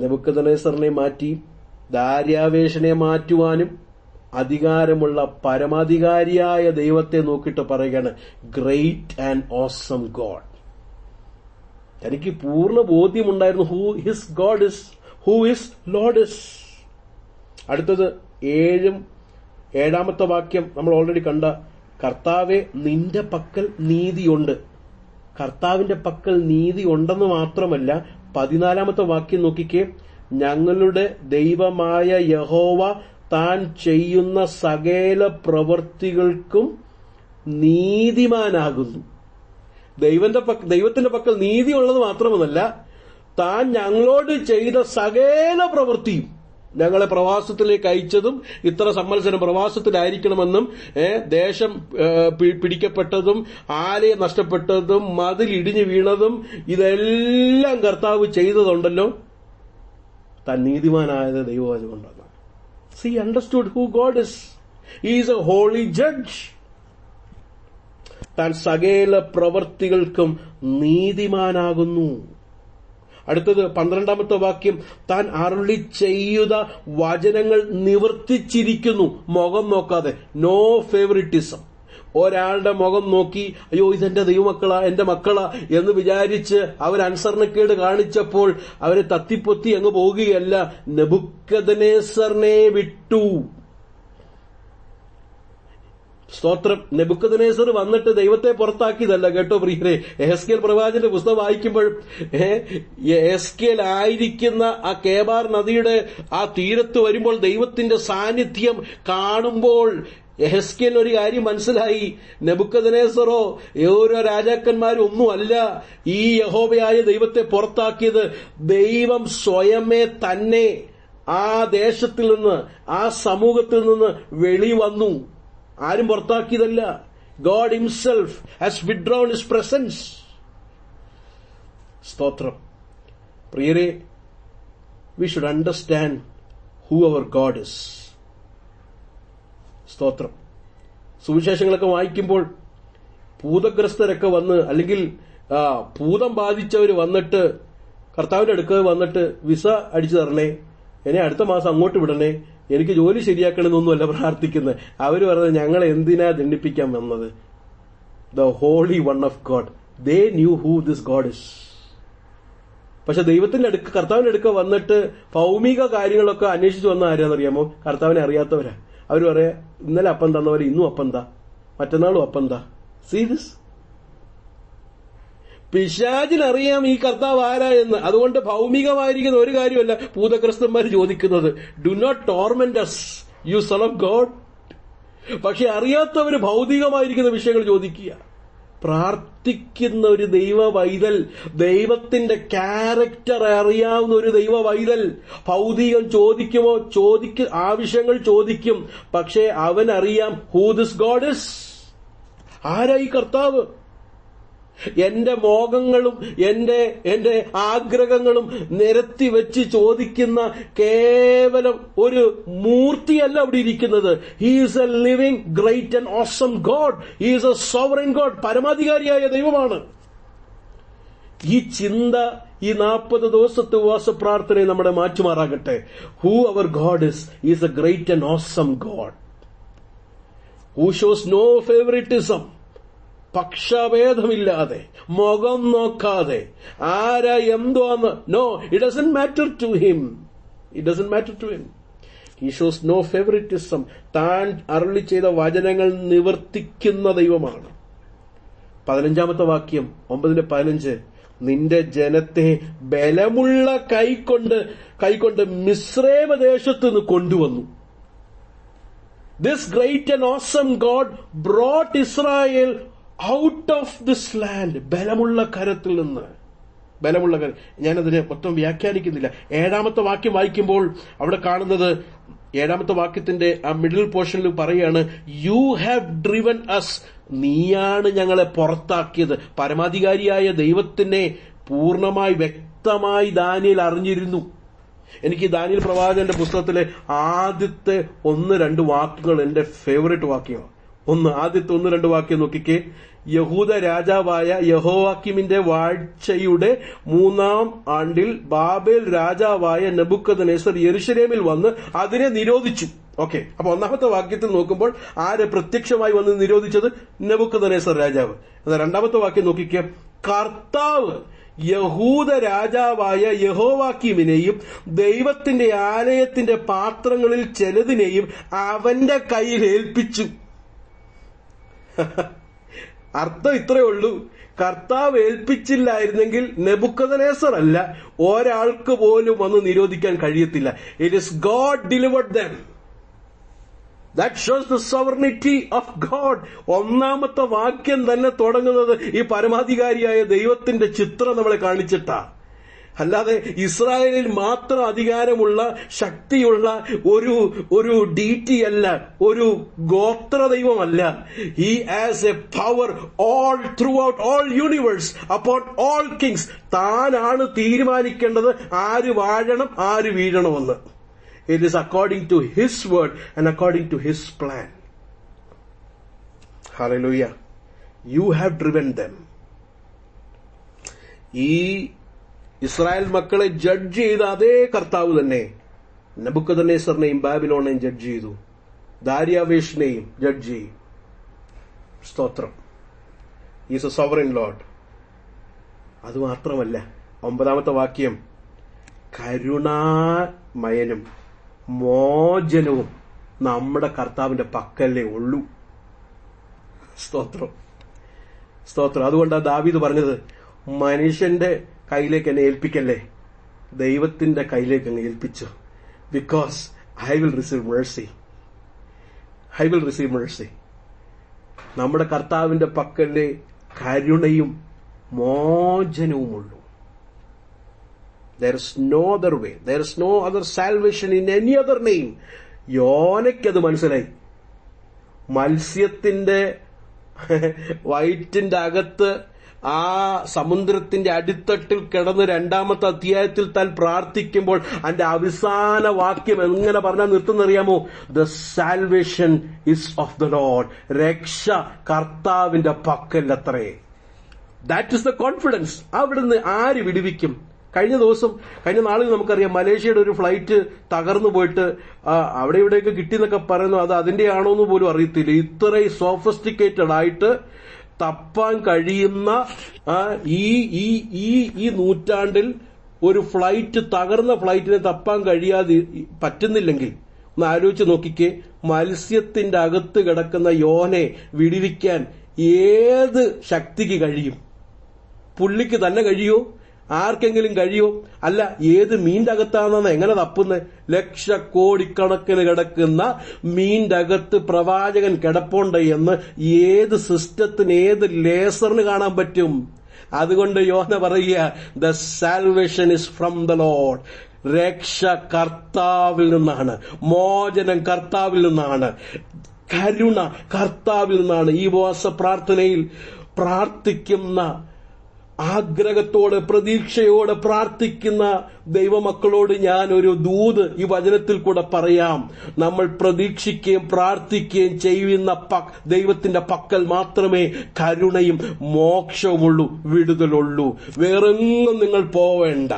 നെബൂഖദ്നേസറിനെ മാറ്റി ദാര്യാവേശിനെ മാറ്റുവാനും അധികാരമുള്ള പരമാധികാരിയായ ദൈവത്തെ നോക്കിയിട്ട് പറയുകയാണ്, ഗ്രേറ്റ് ആൻഡ് ഓസം ഗോഡ്. എനിക്ക് പൂർണ്ണ ബോധ്യമുണ്ടായിരുന്നു who his God is, who his lord is. അടുത്തത് 7-ാമത്തെ വാക്യം നമ്മൾ ഓൾറെഡി കണ്ട, കർത്താവെ നിന്റെ പക്കൽ നീതിയുണ്ട്. കർത്താവിന്റെ പക്കൽ നീതി ഉണ്ടെന്ന് മാത്രമല്ല, 14-ാമത്തെ വാക്യം നോക്കിക്കേ, ഞങ്ങളുടെ ദൈവമായ യഹോവ താൻ ചെയ്യുന്ന സകല പ്രവൃത്തികൾക്കും നീതിമാനാകുന്നു. ദൈവത്തിന്റെ പക്കൽ നീതിയുള്ളത് മാത്രമല്ല, താൻ ഞങ്ങളോട് ചെയ്ത സകല പ്രവൃത്തിയും, ഞങ്ങളെ പ്രവാസത്തിലേക്ക് അയച്ചതും ഇത്ര സംവത്സരം പ്രവാസത്തിലായിരിക്കണമെന്നും ദേശം പിടിക്കപ്പെട്ടതും ആലയം നഷ്ടപ്പെട്ടതും മതിൽ ഇടിഞ്ഞു വീണതും ഇതെല്ലാം കർത്താവ് ചെയ്തതുണ്ടല്ലോ, താൻ നീതിമാനായത് ദൈവവചനം കൊണ്ടാണ്. He understood who God is. He is a holy judge. താൻ സകല പ്രവൃത്തികൾക്കും നീതിമാനാകുന്നു. അടുത്തത് 12-ാമത്തെ വാക്യം, താൻ അരുളി ചെയ്ത വചനങ്ങൾ നിവർത്തിച്ചിരിക്കുന്നു. മുഖം നോക്കാതെ, നോ ഫേവറിറ്റിസം. ഒരാളുടെ മുഖം നോക്കി അയ്യോ ഇതെന്റെ ദൈവമക്കളാ, എന്റെ മക്കളാ എന്ന് വിചാരിച്ച് അവരനുസരണക്കേട് കാണിച്ചപ്പോൾ അവരെ തത്തിപ്പൊത്തി അങ്ങ് പോവുകയല്ല, നെബൂഖദ്നേസറിനെ വിട്ടു. സ്തോത്രം. നെബൂഖദ്നേസർ വന്നിട്ട് ദൈവത്തെ പുറത്താക്കിയതല്ല കേട്ടോ പ്രിയരെ. എഹെസ്കേൽ പ്രവാചകന്റെ പുസ്തകം വായിക്കുമ്പോൾ എഹെസ്കേൽ ആയിരിക്കുന്ന ആ കേബാർ നദിയുടെ ആ തീരത്ത് വരുമ്പോൾ ദൈവത്തിന്റെ സാന്നിധ്യം കാണുമ്പോൾ എഹെസ്കേൽ ഒരു കാര്യം മനസ്സിലായി, നെബൂഖദ്നേസറോ ഓരോ രാജാക്കന്മാരും ഒന്നുമല്ല ഈ യഹോവയായ ദൈവത്തെ പുറത്താക്കിയത്. ദൈവം സ്വയമേ തന്നെ ആ ദേശത്തിൽ നിന്ന്, ആ സമൂഹത്തിൽ നിന്ന് വെളിവന്നു. ആരും പുറത്താക്കിയതല്ല. God himself has withdrawn his presence. സ്തോത്രം. പ്രിയരെ, we should understand who our God is. സ്തോത്രം. സുവിശേഷങ്ങളൊക്കെ വായിക്കുമ്പോൾ ഭൂതഗ്രസ്തരൊക്കെ വന്ന്, അല്ലെങ്കിൽ ഭൂതം ബാധിച്ചവർ വന്നിട്ട് കർത്താവിന്റെ അടുക്ക വന്നിട്ട് വിസ അടിച്ചു തരണേ, എന്നെ അടുത്ത മാസം അങ്ങോട്ട് വിടണേ, എനിക്ക് ജോലി ശരിയാക്കണമെന്നൊന്നുമല്ല പ്രാർത്ഥിക്കുന്നത്. അവര് പറഞ്ഞത് ഞങ്ങളെ എന്തിനാ ദണ്ഡിപ്പിക്കാൻ വന്നത്? The holy one of God. They knew who this God is. പക്ഷെ ദൈവത്തിന്റെ കർത്താവിന്റെ അടുക്ക വന്നിട്ട് ഭൗമിക കാര്യങ്ങളൊക്കെ അന്വേഷിച്ചു വന്ന ആരാന്നറിയാമോ? കർത്താവിനെ അറിയാത്തവരാ. അവർ പറയാ ഇന്നലെ അപ്പം തന്നവരെ ഇന്നും അപ്പം താ, മറ്റന്നാളും അപ്പം താ. See this. പിശാചിനറിയാം ഈ കർത്താവ് ആരാ എന്ന്. അതുകൊണ്ട് ഭൗമികമായിരിക്കുന്ന ഒരു കാര്യമല്ല ഭൂതഗ്രസ്തന്മാർ ചോദിക്കുന്നത്, do not torment us you son of God. പക്ഷെ അറിയാത്തവര് ഭൗതികമായിരിക്കുന്ന വിഷയങ്ങൾ ചോദിക്കുക. പ്രാർത്ഥിക്കുന്ന ഒരു ദൈവ വൈതൽ, ദൈവത്തിന്റെ ക്യാരക്ടർ അറിയാവുന്ന ഒരു ദൈവ വൈതൽ ഭൗതികം ചോദിക്കുമോ? ആവശ്യങ്ങൾ ചോദിക്കും. പക്ഷേ അവനറിയാം ഹൂ ദിസ് ഗോഡ് ഇസ്. ആരാ ഈ കർത്താവ്? എന്റെ മോഹങ്ങളും എന്റെ ആഗ്രഹങ്ങളും നിരത്തി വെച്ച് ചോദിക്കുന്ന കേവലം ഒരു മൂർത്തിയല്ല അവിടെ ഇരിക്കുന്നത്. He is a living great and awesome God. He is a sovereign God. പരമാധികാരിയായ ദൈവമാണ്. ഈ ചിന്ത ഈ 40 ദിവസത്തെ ഉപവാസ പ്രാർത്ഥനയെ നമ്മുടെ മാറ്റുമാറാകട്ടെ. Who our God is. He is a great and awesome God who shows no favouritism. പക്ഷഭേദമില്ലാതെ, മുഖം നോക്കാതെ, ആരാ എന്തോന്ന്. No, it doesn't matter to him. It doesn't matter to him. He shows no favouritism. താൻ അരുളി ചെയ്ത വചനങ്ങൾ നിവർത്തിക്കുന്ന ദൈവമാണ്. 15-ാമത്തെ വാക്യം 9-15, നിന്റെ ജനത്തെ ബലമുള്ള കൈകൊണ്ട് മിസ്രൈം ദേശത്ത് നിന്ന് കൊണ്ടുവന്നു. This great and awesome God brought Israel out of this land. ബലമുള്ള കരത്തിൽ നിന്ന്. ബലമുള്ള കരം. ഞാനതിനെ മൊത്തം വ്യാഖ്യാനിക്കുന്നില്ല. 7-ാമത്തെ വാക്യം വായിക്കുമ്പോൾ അവിടെ കാണുന്നത്, 7-ാമത്തെ വാക്യത്തിന്റെ ആ മിഡിൽ പോർഷനിൽ പറയാണ്, യു ഹാവ് ഡ്രിവൻ അസ്. നീയാണ് ഞങ്ങളെ പുറത്താക്കിയത്. പരമാധികാരിയായ ദൈവത്തിനെ പൂർണ്ണമായി വ്യക്തമായി ദാനിയേൽ അറിഞ്ഞിരുന്നു. എനിക്ക് ദാനിയേൽ പ്രവാചകന്റെ പുസ്തകത്തിലെ ആദ്യത്തെ 1-2 വാക്കുകൾ എന്റെ ഫേവറേറ്റ് വാക്യമാണ്. ആദ്യത്തെ 1-2 വാക്യം നോക്കിക്കേ. യഹൂദ രാജാവായ യഹോവാക്കിമിന്റെ വാഴ്ചയുടെ 3-ാം ആണ്ടിൽ ബാബേൽ രാജാവായ നെബൂഖദ്നേസർ യെരൂശലേമിൽ വന്ന് അതിനെ നിരോധിച്ചു. ഓക്കെ, അപ്പൊ 1-ാമത്തെ വാക്യത്തിൽ നോക്കുമ്പോൾ ആരെ പ്രത്യക്ഷമായി വന്ന് നിരോധിച്ചത്? നെബൂഖദ്നേസർ രാജാവ്. 2-ാമത്തെ വാക്യം നോക്കിക്കേ. കർത്താവ് യഹൂദ രാജാവായ യഹോവാക്കീമിനെയും ദൈവത്തിന്റെ ആലയത്തിന്റെ പാത്രങ്ങളിൽ ചിലതിനെയും അവന്റെ കയ്യിൽ ഏൽപ്പിച്ചു. അർത്ഥം ഇത്രയേ ഉള്ളൂ. കർത്താവ് ഏൽപ്പിച്ചില്ലായിരുന്നെങ്കിൽ നെബൂഖദ്നേസർ അല്ല, ഒരാൾക്ക് പോലും വന്ന് നിരോധിക്കാൻ കഴിയത്തില്ല. It is God delivered them. That shows the sovereignty of God. ഒന്നാമത്തെ വാക്യം തന്നെ തുടങ്ങുന്നത് ഈ പരമാധികാരിയായ ദൈവത്തിന്റെ ചിത്രം നമ്മളെ കാണിച്ചിട്ടാ. അല്ലാതെ ഇസ്രായേലിൽ മാത്രം അധികാരമുള്ള ശക്തിയുള്ള ഒരു ഡീറ്റി അല്ല, ഒരു ഗോത്ര ദൈവമല്ല. He has a power all throughout all universe upon all kings. താനാണ് തീരുമാനിക്കേണ്ടത് ആര് വാഴണം ആര് വീഴണമെന്ന്. It is according to His word and according to His plan. Hallelujah. You have driven them. ഈ ഇസ്രായേൽ മക്കളെ ജഡ്ജ് ചെയ്ത അതേ കർത്താവ് തന്നെ നെബൂഖദ്നേസറിനെയും ബാബിലോണിനെയും ജഡ്ജ് ചെയ്തു, ദാര്യാവേഷിനെയും ജഡ്ജ് ചെയ്യും. സ്തോത്രം. Is A sovereign Lord. അതുമാത്രമല്ല, 9ാമത്തെ വാക്യം, കരുണാമയനും മോചനവും നമ്മുടെ കർത്താവിന്റെ പക്കലേ ഉള്ളൂ. സ്തോത്രം, സ്തോത്രം. അതുകൊണ്ടാണ് ദാവീദ് പറഞ്ഞത്, മനുഷ്യന്റെ കയ്യിലേക്ക് എന്നെ ഏൽപ്പിക്കല്ലേ, ദൈവത്തിന്റെ കയ്യിലേക്ക് അങ്ങ് ഏൽപ്പിച്ചു. Because I will receive Mercy. I will receive Mercy. നമ്മുടെ കർത്താവിന്റെ പക്കലേ കരുണയും മോചനവുമുള്ളൂ. There is no other way. There is no other salvation in any other name. യോനയ്ക്കത് മനസ്സിലായി. മത്സ്യത്തിന്റെ വയറ്റിന്റെ അകത്ത് ആ സമുദ്രത്തിന്റെ അടിത്തട്ടിൽ കിടന്ന് 2ാമത്തെ അധ്യായത്തിൽ താൻ പ്രാർത്ഥിക്കുമ്പോൾ അതിന്റെ അവസാന വാക്യം എങ്ങനെ പറഞ്ഞാൽ നിർത്തുന്നറിയാമോ? The salvation is of the Lord. രക്ഷ കർത്താവിന്റെ പക്കലത്രേ. That is the confidence. അവിടുന്ന് ആര് വിടുവിക്കും? കഴിഞ്ഞ നാളിൽ നമുക്കറിയാം, മലേഷ്യയുടെ ഒരു ഫ്ലൈറ്റ് തകർന്നു പോയിട്ട് അവിടെ ഇവിടെയൊക്കെ കിട്ടിയെന്നൊക്കെ പറയുന്നു. അത് അതിന്റെ ആണോ എന്ന് പോലും അറിയത്തില്ല. ഇത്രയും സോഫിസ്റ്റിക്കേറ്റഡ് ആയിട്ട് തപ്പാൻ കഴിയുന്ന ഈ നൂറ്റാണ്ടിൽ ഒരു ഫ്ലൈറ്റ്, തകർന്ന ഫ്ലൈറ്റിനെ തപ്പാൻ കഴിയാതെ പറ്റുന്നില്ലെങ്കിൽ ഒന്ന് ആലോചിച്ച് നോക്കിക്കേ. മത്സ്യത്തിന്റെ അകത്ത് കിടക്കുന്ന യോനെ വിടുവിക്കാൻ ഏത് ശക്തിക്ക് കഴിയും? പുള്ളിക്ക് തന്നെ കഴിയോ? ആർക്കെങ്കിലും കഴിയോ? അല്ല, ഏത് മീന്റെ അകത്താണെന്ന് എങ്ങനെ തപ്പുന്നത്? ലക്ഷക്കോടിക്കണക്കിന് കിടക്കുന്ന മീന്റെ അകത്ത് പ്രവാചകൻ കിടപ്പുണ്ട് എന്ന് ഏത് സിസ്റ്റത്തിന്, ഏത് ലേസറിന് കാണാൻ പറ്റും? അതുകൊണ്ട് യോന പറയുക, the salvation is from the Lord. രക്ഷ കർത്താവിൽ നിന്നാണ്, മോചനം കർത്താവിൽ നിന്നാണ്, കരുണ കർത്താവിൽ നിന്നാണ്. ഈ ഉപവാസ പ്രാർത്ഥനയിൽ പ്രാർത്ഥിക്കുന്ന, ആഗ്രഹത്തോടെ പ്രതീക്ഷയോടെ പ്രാർത്ഥിക്കുന്ന ദൈവമക്കളോട് ഞാൻ ഒരു ദൂത് ഈ വചനത്തിൽ കൂടെ പറയാം. നമ്മൾ പ്രതീക്ഷിക്കുകയും പ്രാർത്ഥിക്കുകയും ചെയ്യുന്ന ദൈവത്തിന്റെ പക്കൽ മാത്രമേ കരുണയും മോക്ഷവുമുള്ളൂ, വിടുതലുള്ളൂ. വേറെങ്ങും നിങ്ങൾ പോവേണ്ട,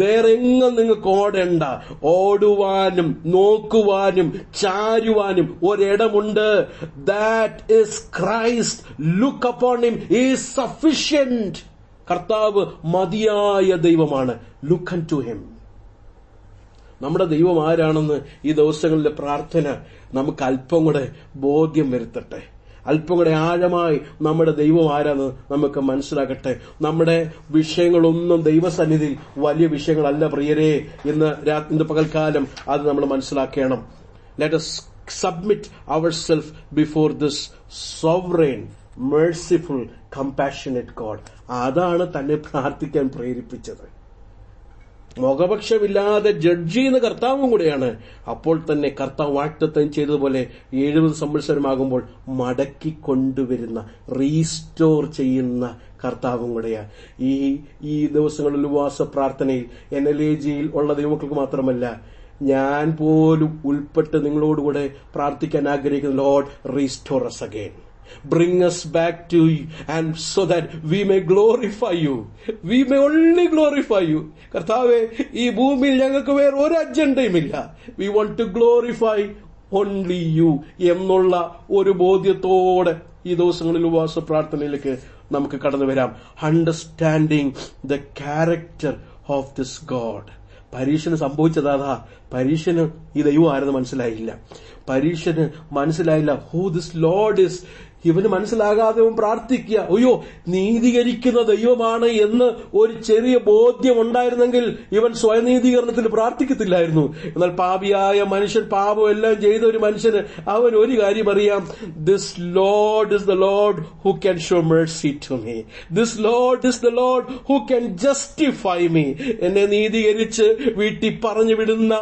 വേറെങ്ങും നിങ്ങൾക്ക് ഓടേണ്ട. ഓടുവാനും നോക്കുവാനും ചാരുവാനും ഒരിടമുണ്ട്. That is Christ. Look upon him, he is sufficient. കർത്താവ് മതിയായ ദൈവമാണ്. Look unto him. നമ്മുടെ ദൈവം ആരാണെന്ന് ഈ ദിവസങ്ങളിലെ പ്രാർത്ഥന നമുക്ക് അല്പം കൂടെ ബോധ്യം വരുത്തട്ടെ. അല്പം കൂടെ ആഴമായി നമ്മുടെ ദൈവം ആരാന്ന് നമുക്ക് മനസ്സിലാക്കട്ടെ. നമ്മുടെ വിഷയങ്ങളൊന്നും ദൈവസന്നിധിയിൽ വലിയ വിഷയങ്ങളല്ല പ്രിയരേ. ഇന്ന് പകൽക്കാലം അത് നമ്മൾ മനസ്സിലാക്കണം. Let us submit ourselves before this sovereign, merciful, compassionate God. അതാണ് തന്നെ പ്രാർത്ഥിക്കാൻ പ്രേരിപ്പിച്ചത്. മുഖപക്ഷമില്ലാതെ ജഡ്ജ് ചെയ്യുന്ന കർത്താവും കൂടെയാണ്. അപ്പോൾ തന്നെ കർത്താവ് വാഗ്ദത്തം ചെയ്തതുപോലെ 70 സംവത്സരമാകുമ്പോൾ മടക്കി കൊണ്ടുവരുന്ന, റീസ്റ്റോർ ചെയ്യുന്ന കർത്താവും കൂടെയാണ്. ഈ ദിവസങ്ങളിൽ ഉപവാസ പ്രാർത്ഥനയിൽ NLAGയിൽ ഉള്ള ദൈവമക്കൾക്ക് മാത്രമല്ല, ഞാൻ പോലും ഉൾപ്പെട്ട് നിങ്ങളോടുകൂടെ പ്രാർത്ഥിക്കാൻ ആഗ്രഹിക്കുന്ന, Lord restore us again. Bring us back to you, and so that we may glorify you. We may only glorify you. കർത്താവേ, ഈ ഭൂമിയിൽ ഞങ്ങൾക്ക് വേറെ ഒരു അജണ്ടയുമില്ല. We want to glorify only you എന്നുള്ള ഒരു ബോധ്യത്തോടെ ഈ ദിവസങ്ങളിൽ ഉപവാസ പ്രാർത്ഥനയിലേക്ക് നമുക്ക് കടന്നു വരാം. Understanding the character of this God. പരീക്ഷന് സംഭവിച്ചതാ, പരീക്ഷന് ഈ ദൈവം ആരെന്ന് മനസ്സിലായില്ല. പരീക്ഷന് മനസ്സിലായില്ല ഹൂ ദിസ് ലോർഡ് ഇസ്. ഇവന് മനസ്സിലാകാതെ അവൻ പ്രാർത്ഥിക്കുക, അയ്യോ നീതീകരിക്കുന്ന ദൈവമാണ് എന്ന് ഒരു ചെറിയ ബോധ്യം ഉണ്ടായിരുന്നെങ്കിൽ ഇവൻ സ്വയനീതീകരണത്തിൽ പ്രാർത്ഥിക്കത്തില്ലായിരുന്നു. എന്നാൽ പാപിയായ മനുഷ്യൻ, പാപം എല്ലാം ചെയ്ത ഒരു മനുഷ്യന് അവൻ ഒരു കാര്യം അറിയാം, this Lord is the Lord who can show mercy to me. This Lord is the Lord who can justify me. എന്നെ നീതീകരിച്ച് വീട്ടിൽ പറഞ്ഞു വിടുന്ന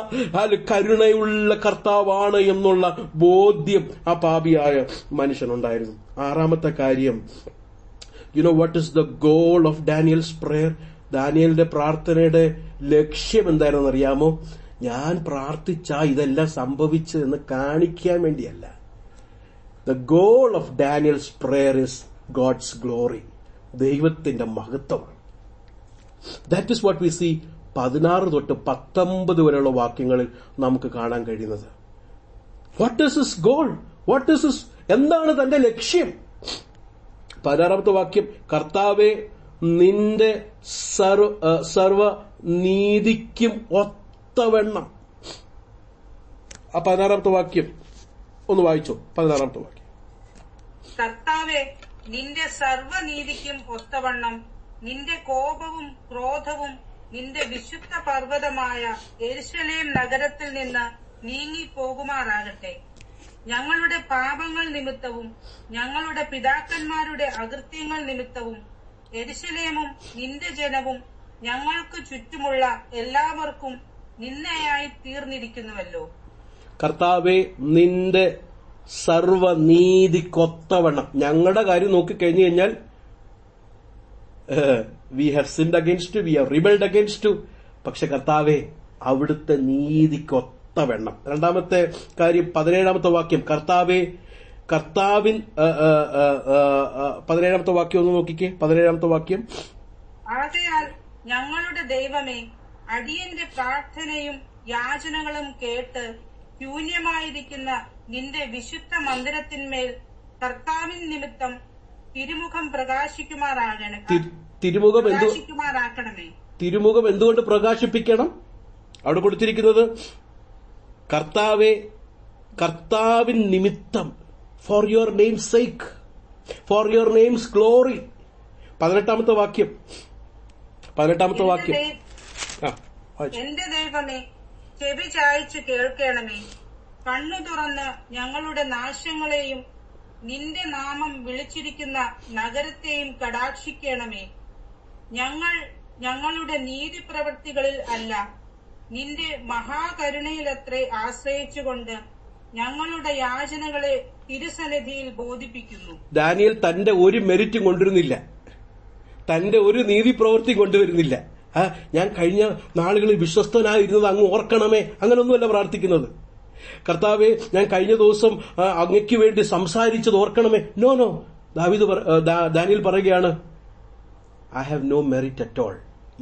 കരുണയുള്ള കർത്താവാണ് എന്നുള്ള ബോധ്യം ആ പാപിയായ മനുഷ്യനുണ്ടായിരുന്നു. ആറാമത്തെ കാര്യം, you know what is the goal of Daniel's prayer? ദാനിയലിന്റെ പ്രാർത്ഥനയുടെ ലക്ഷ്യം എന്തായിരുന്നു അറിയാമോ? ഞാൻ പ്രാർത്ഥിച്ചാ ഇതെല്ലാം സംഭവിച്ചതെന്ന് കാണിക്കാൻ വേണ്ടിയല്ല. The goal of Daniel's prayer is God's glory, ദൈവത്തിന്റെ മഹത്വമാണ്. That is what we see 16 തൊട്ട് 19 വരെയുള്ള വാക്യങ്ങളിൽ നമുക്ക് കാണാൻ കഴിയുന്നത്. What is his goal? What is his, എന്താണ് തന്റെ ലക്ഷ്യം? 16ാമത്തെ വാക്യം, കർത്താവെ നിന്റെ സർവനീതിക്കും ഒത്തവണ്ണം. ആ 16ാമത്തെ വാക്യം ഒന്ന് വായിച്ചോ. 16ാമത്തെ വാക്യം, കർത്താവെ നിന്റെ സർവനീതിക്കും ഒത്തവണ്ണം നിന്റെ കോപവും ക്രോധവും നിന്റെ വിശുദ്ധ പർവ്വതമായ യെരൂശലേം നഗരത്തിൽ നിന്ന് നീങ്ങിപ്പോകുമാറാകട്ടെ. ഞങ്ങളുടെ പാപങ്ങൾ നിമിത്തവും ഞങ്ങളുടെ പിതാക്കന്മാരുടെ അകൃത്യങ്ങൾ നിമിത്തവും യെരൂശലേമും നിന്റെ ജനവും ഞങ്ങൾക്ക് ചുറ്റുമുള്ള എല്ലാവർക്കും നിന്ദയായി തീർന്നിരിക്കുന്നുവല്ലോ. കർത്താവെ നിന്റെ സർവനീതിക്കൊത്തവണ്ണം. ഞങ്ങളുടെ കാര്യം നോക്കിക്കഴിഞ്ഞു കഴിഞ്ഞാൽ we have sinned against, we have rebelled against. പക്ഷെ കർത്താവെ അവിടുത്തെ നീതിക്കൊത്തവണ്ണം. രണ്ടാമത്തെ കാര്യം 17ാമത്തെ വാക്യം, കർത്താവെ കർത്താവിൻ 17ാമത്തെ വാക്യം ഒന്ന് നോക്കിക്കേ. 17ാമത്തെ വാക്യം, ആകയാൽ ഞങ്ങളുടെ ദൈവമേ അടിയന്റെ പ്രാർത്ഥനയും യാചനകളും കേട്ട് ശൂന്യമായിരിക്കുന്ന നിന്റെ വിശുദ്ധ മന്ദിരത്തിന്മേൽ കർത്താവിൻ നിമിത്തം തിരുമുഖം പ്രകാശിക്കുമാറാകണമേ. തിരുമുഖം എന്തുകൊണ്ട് പ്രകാശിപ്പിക്കണം? അവിടെ കൊടുത്തിരിക്കുന്നത് കർത്താവെ കർത്താവിൻ നിമിത്തം, for your name's sake, for your name's glory. 18ാമത്തെ വാക്യം, 18ാമത്തെ വാക്യം, എന്റെ ദൈവമേ ചെവി ചായ്ച്ചു കേൾക്കണമേ. കണ്ണു തുറന്ന് ഞങ്ങളുടെ നാശങ്ങളെയും നിന്റെ നാമം വിളിച്ചിരിക്കുന്ന നഗരത്തെയും കടാക്ഷിക്കണമേ. ഞങ്ങൾ ഞങ്ങളുടെ നീതിപ്രവൃത്തികളിൽ അല്ല, നിന്റെ മഹാകരുണയിലത്രേ ആശ്രയിച്ചുകൊണ്ട് ഞങ്ങളുടെ യാചനകളെ തിരുസന്നിധിയിൽ ബോധിപ്പിക്കുന്നു. ദാനിയേൽ തന്റെ ഒരു മെറിറ്റും കൊണ്ടുവരുന്നില്ല, തന്റെ ഒരു നീതിപ്രവൃത്തി കൊണ്ടുവരുന്നില്ല. ഞാൻ കഴിഞ്ഞ നാളുകളിൽ വിശ്വസ്തനായിരുന്നത് അങ്ങ് ഓർക്കണമേ, അങ്ങനൊന്നുമല്ല പ്രാർത്ഥിക്കുന്നത്. കർത്താവെ ഞാൻ കഴിഞ്ഞ ദിവസം അങ്ങയ്ക്ക് വേണ്ടി സംസാരിച്ചത് ഓർക്കണമേ. നോ നോ, ദാനിയേൽ പറയുകയാണ്, I have no merit at all.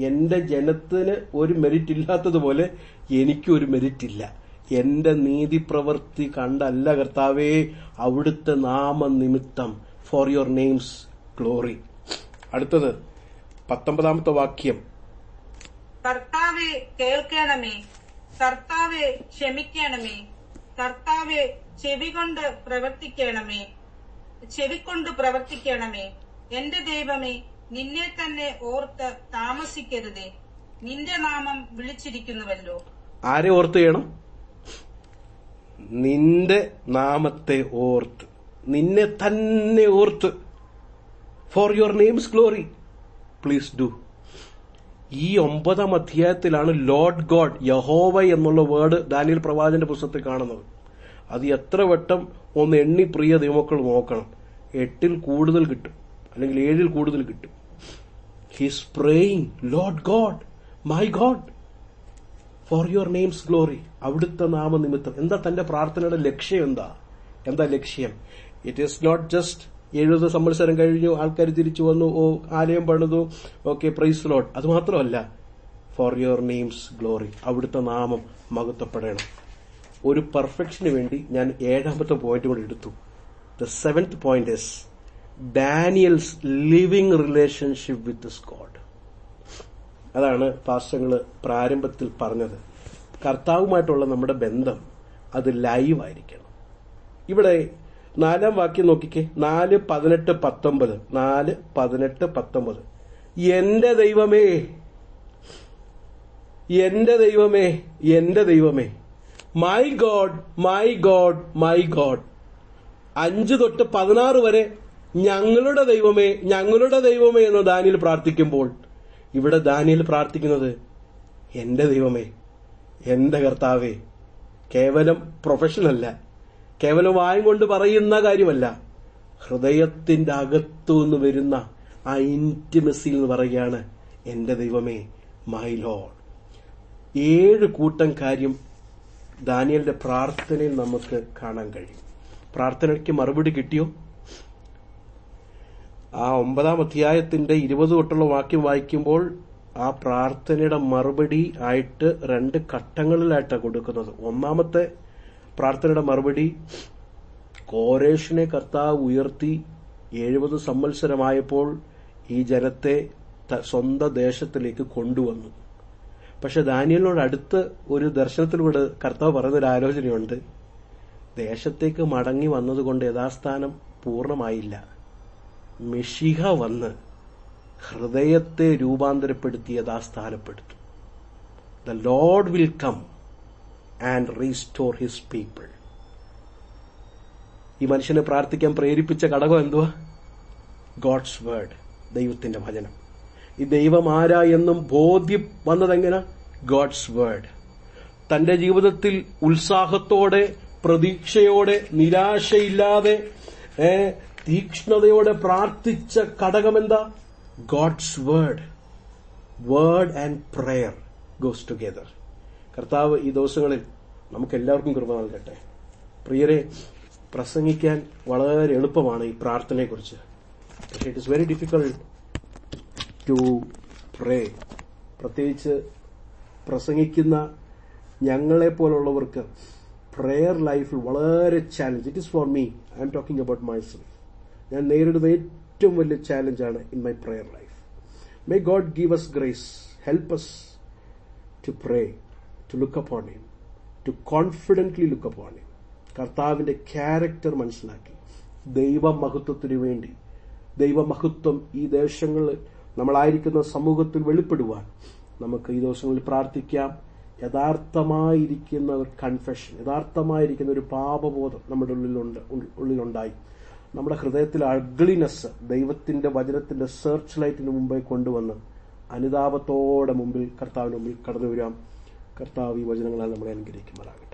എന്റെ ജനത്തിന് ഒരു മെറിറ്റ് ഇല്ലാത്തതുപോലെ എനിക്കൊരു മെറിറ്റ് ഇല്ല. എന്റെ നീതിപ്രവൃത്തി കണ്ടല്ല കർത്താവേ, അവിടുത്തെ നാമനിമിത്തം, ഫോർ യുവർ നെയിംസ് ഗ്ലോറി. അടുത്തത് 19ാമത്തെ വാക്യം, കർത്താവെ കേൾക്കണമേ, കർത്താവെ ക്ഷമിക്കണമേ, കർത്താവെ ചെവികൊണ്ട് പ്രവർത്തിക്കണമേ. എന്റെ ദൈവമേ നിന്നെ തന്നെ ഓർത്ത് താമസിക്കരുതേ, നിന്റെ നാമം വിളിച്ചിരിക്കുന്നുവല്ലോ. ആരെ ഓർത്ത് ചെയ്യണം? നിന്റെ നാമത്തെ ഓർത്ത്, നിന്നെ തന്നെ ഓർത്ത്. Four your name's glory, please do. ഈ 9ാം അധ്യായത്തിലാണ് ലോർഡ് ഗോഡ്, യഹോവ എന്നുള്ള വേർഡ് ദാനിയേൽ പ്രവാചകന്റെ പുസ്തകത്തിൽ കാണുന്നത്. അത് എത്ര വട്ടം ഒന്ന് എണ്ണി പ്രിയ ദൈവമക്കൾ നോക്കണം. 8ൽ കൂടുതൽ കിട്ടും, അല്ലെങ്കിൽ 7ൽ കൂടുതൽ കിട്ടും. He's praying, Lord God, my God, four your name's glory, അവിടുത്തെ നാമനിമിത്തം. എന്താ തന്റെ പ്രാർത്ഥനയുടെ ലക്ഷ്യം? എന്താ ലക്ഷ്യം? ഇറ്റ് ഈസ് നോട്ട് ജസ്റ്റ് 70 സംവത്സരം കഴിഞ്ഞു, ആൾക്കാർ തിരിച്ചു വന്നു, ആലയം പണിതു, ഓക്കെ, പ്രൈസ് ലോർഡ്. അത് മാത്രമല്ല, ഫോർ യുവർ നെയിംസ് ഗ്ലോറി, അവിടുത്തെ നാമം മഹത്വപ്പെടണം. ഒരു പെർഫെക്ഷന് വേണ്ടി ഞാൻ 7ാമത്തെ പോയിന്റ് കൂടെ എടുത്തു. The 7th point is Daniels living relationship with his God. അതാണ് പാസ്റ്ററുകൾ പ്രാരംഭത്തിൽ പറഞ്ഞത്. കർത്താവുമായിട്ടുള്ള നമ്മുടെ ബന്ധം അത് ലൈവായിരിക്കണം. ഇവിടെ 4-ാം വാക്യം നോക്കിക്കേ, 4:18-19. 4:18-19. എന്റെ ദൈവമേ, എന്റെ ദൈവമേ, എന്റെ ദൈവമേ, my God, my God, my God. 5-16 വരെ ഞങ്ങളുടെ ദൈവമേ, ഞങ്ങളുടെ ദൈവമേ എന്ന് ദാനിയേൽ പ്രാർത്ഥിക്കുമ്പോൾ ഇവിടെ ദാനിയേൽ പ്രാർത്ഥിക്കുന്നത് എന്റെ ദൈവമേ, എന്റെ കർത്താവേ. കേവലം പ്രൊഫഷനല്ല, കേവലം വായും കൊണ്ട് പറയുന്ന കാര്യമല്ല, ഹൃദയത്തിന്റെ അകത്തുനിന്ന് വരുന്ന ആ ഇന്റിമസി എന്ന് പറയുകയാണ് എന്റെ ദൈവമേ, മൈ ലോർഡ്. 7 കൂട്ടം കാര്യം ദാനിയേലിന്റെ പ്രാർത്ഥനയിൽ നമുക്ക് കാണാൻ കഴിയും. പ്രാർത്ഥനയ്ക്ക് മറുപടി കിട്ടിയോ? ആ 9-ാം അധ്യായത്തിന്റെ 20 തൊട്ടുള്ള വാക്യം വായിക്കുമ്പോൾ ആ പ്രാർത്ഥനയുടെ മറുപടി ആയിട്ട് 2 ഘട്ടങ്ങളിലായിട്ടാണ് കൊടുക്കുന്നത്. ഒന്നാമത്തെ പ്രാർത്ഥനയുടെ മറുപടി, കോരേഷിനെ കർത്താവ് ഉയർത്തി 70 സംവത്സരമായപ്പോൾ ഈ ജനത്തെ സ്വന്തം ദേശത്തിലേക്ക് കൊണ്ടുവന്നു. പക്ഷെ ദാനിയേലിനോട് അടുത്ത് ഒരു ദർശനത്തിലൂടെ കർത്താവ് പറയുന്നൊരു ആലോചനയുണ്ട്. ദേശത്തേക്ക് മടങ്ങി വന്നതുകൊണ്ട് യഥാസ്ഥാനം പൂർണ്ണമായില്ല. മെഷിഹ വന്ന് ഹൃദയത്തെ രൂപാന്തരപ്പെടുത്തി യഥാസ്ഥാനപ്പെടുത്തും. The lord will come and restore his people. ഈ മനുഷ്യനെ പ്രാർത്ഥിക്കാൻ പ്രേരിപ്പിച്ച ഘടകം എന്തുവാ? ഗോഡ്സ് വേർഡ്, ദൈവത്തിന്റെ വചനം. ഈ ദൈവം ആരാ എന്നും ബോധ്യം വന്നതെങ്ങനെ? God's word. തന്റെ ജീവിതത്തിൽ ഉത്സാഹത്തോടെ, പ്രതീക്ഷയോടെ, നിരാശയില്ലാതെ, തീക്ഷ്ണതയോടെ പ്രാർത്ഥിച്ച ഘടകമെന്താ? God's word. Word and prayer goes together. കർത്താവ് ഈ ദിവസങ്ങളിൽ നമുക്ക് എല്ലാവർക്കും കൃപ നൽകട്ടെ. പ്രിയരെ, പ്രസംഗിക്കാൻ വളരെ എളുപ്പമാണ് ഈ പ്രാർത്ഥനയെക്കുറിച്ച്. പക്ഷേ it is very difficult to pray. പ്രത്യേകിച്ച് പ്രസംഗിക്കുന്ന ഞങ്ങളെപ്പോലുള്ളവർക്ക് പ്രേയർ ലൈഫിൽ വളരെ challenge. It is for me, I am talking about myself. ഞാൻ നേരിടുന്ന ഏറ്റവും വലിയ ചാലഞ്ചാണ് in my prayer life. May God give us grace, help us to pray, to look upon him, to confidently look upon him. കർത്താവിന്റെ character മനസ്സിലാക്കി ദൈവമഹത്വത്തിനു വേണ്ടി, ദൈവമഹത്വം ഈ ദേശങ്ങളിൽ നമ്മളായിരിക്കുന്ന സമൂഹത്തിൽ വെളിപ്പെടുവാൻ നമുക്ക് ഈ ദിവസങ്ങളിൽ പ്രാർത്ഥിക്കാം. യഥാർത്ഥമായിരിക്കുന്ന ഒരു കൺഫെഷൻ, യഥാർത്ഥമായിരിക്കുന്ന ഒരു പാപബോധം നമ്മുടെ ഉള്ളിലുണ്ടായി നമ്മുടെ ഹൃദയത്തിലെ അഗ്ലിനെസ് ദൈവത്തിന്റെ വചനത്തിന്റെ സെർച്ച് ലൈറ്റിന് മുമ്പേ കൊണ്ടുവന്ന് അനുതാപത്തോടെ കർത്താവിന് മുമ്പിൽ കടന്നു വരാം. കർത്താവ് ഈ വചനങ്ങളാൽ നമ്മളെ അനുഗ്രഹിക്കുമാറാകട്ടെ.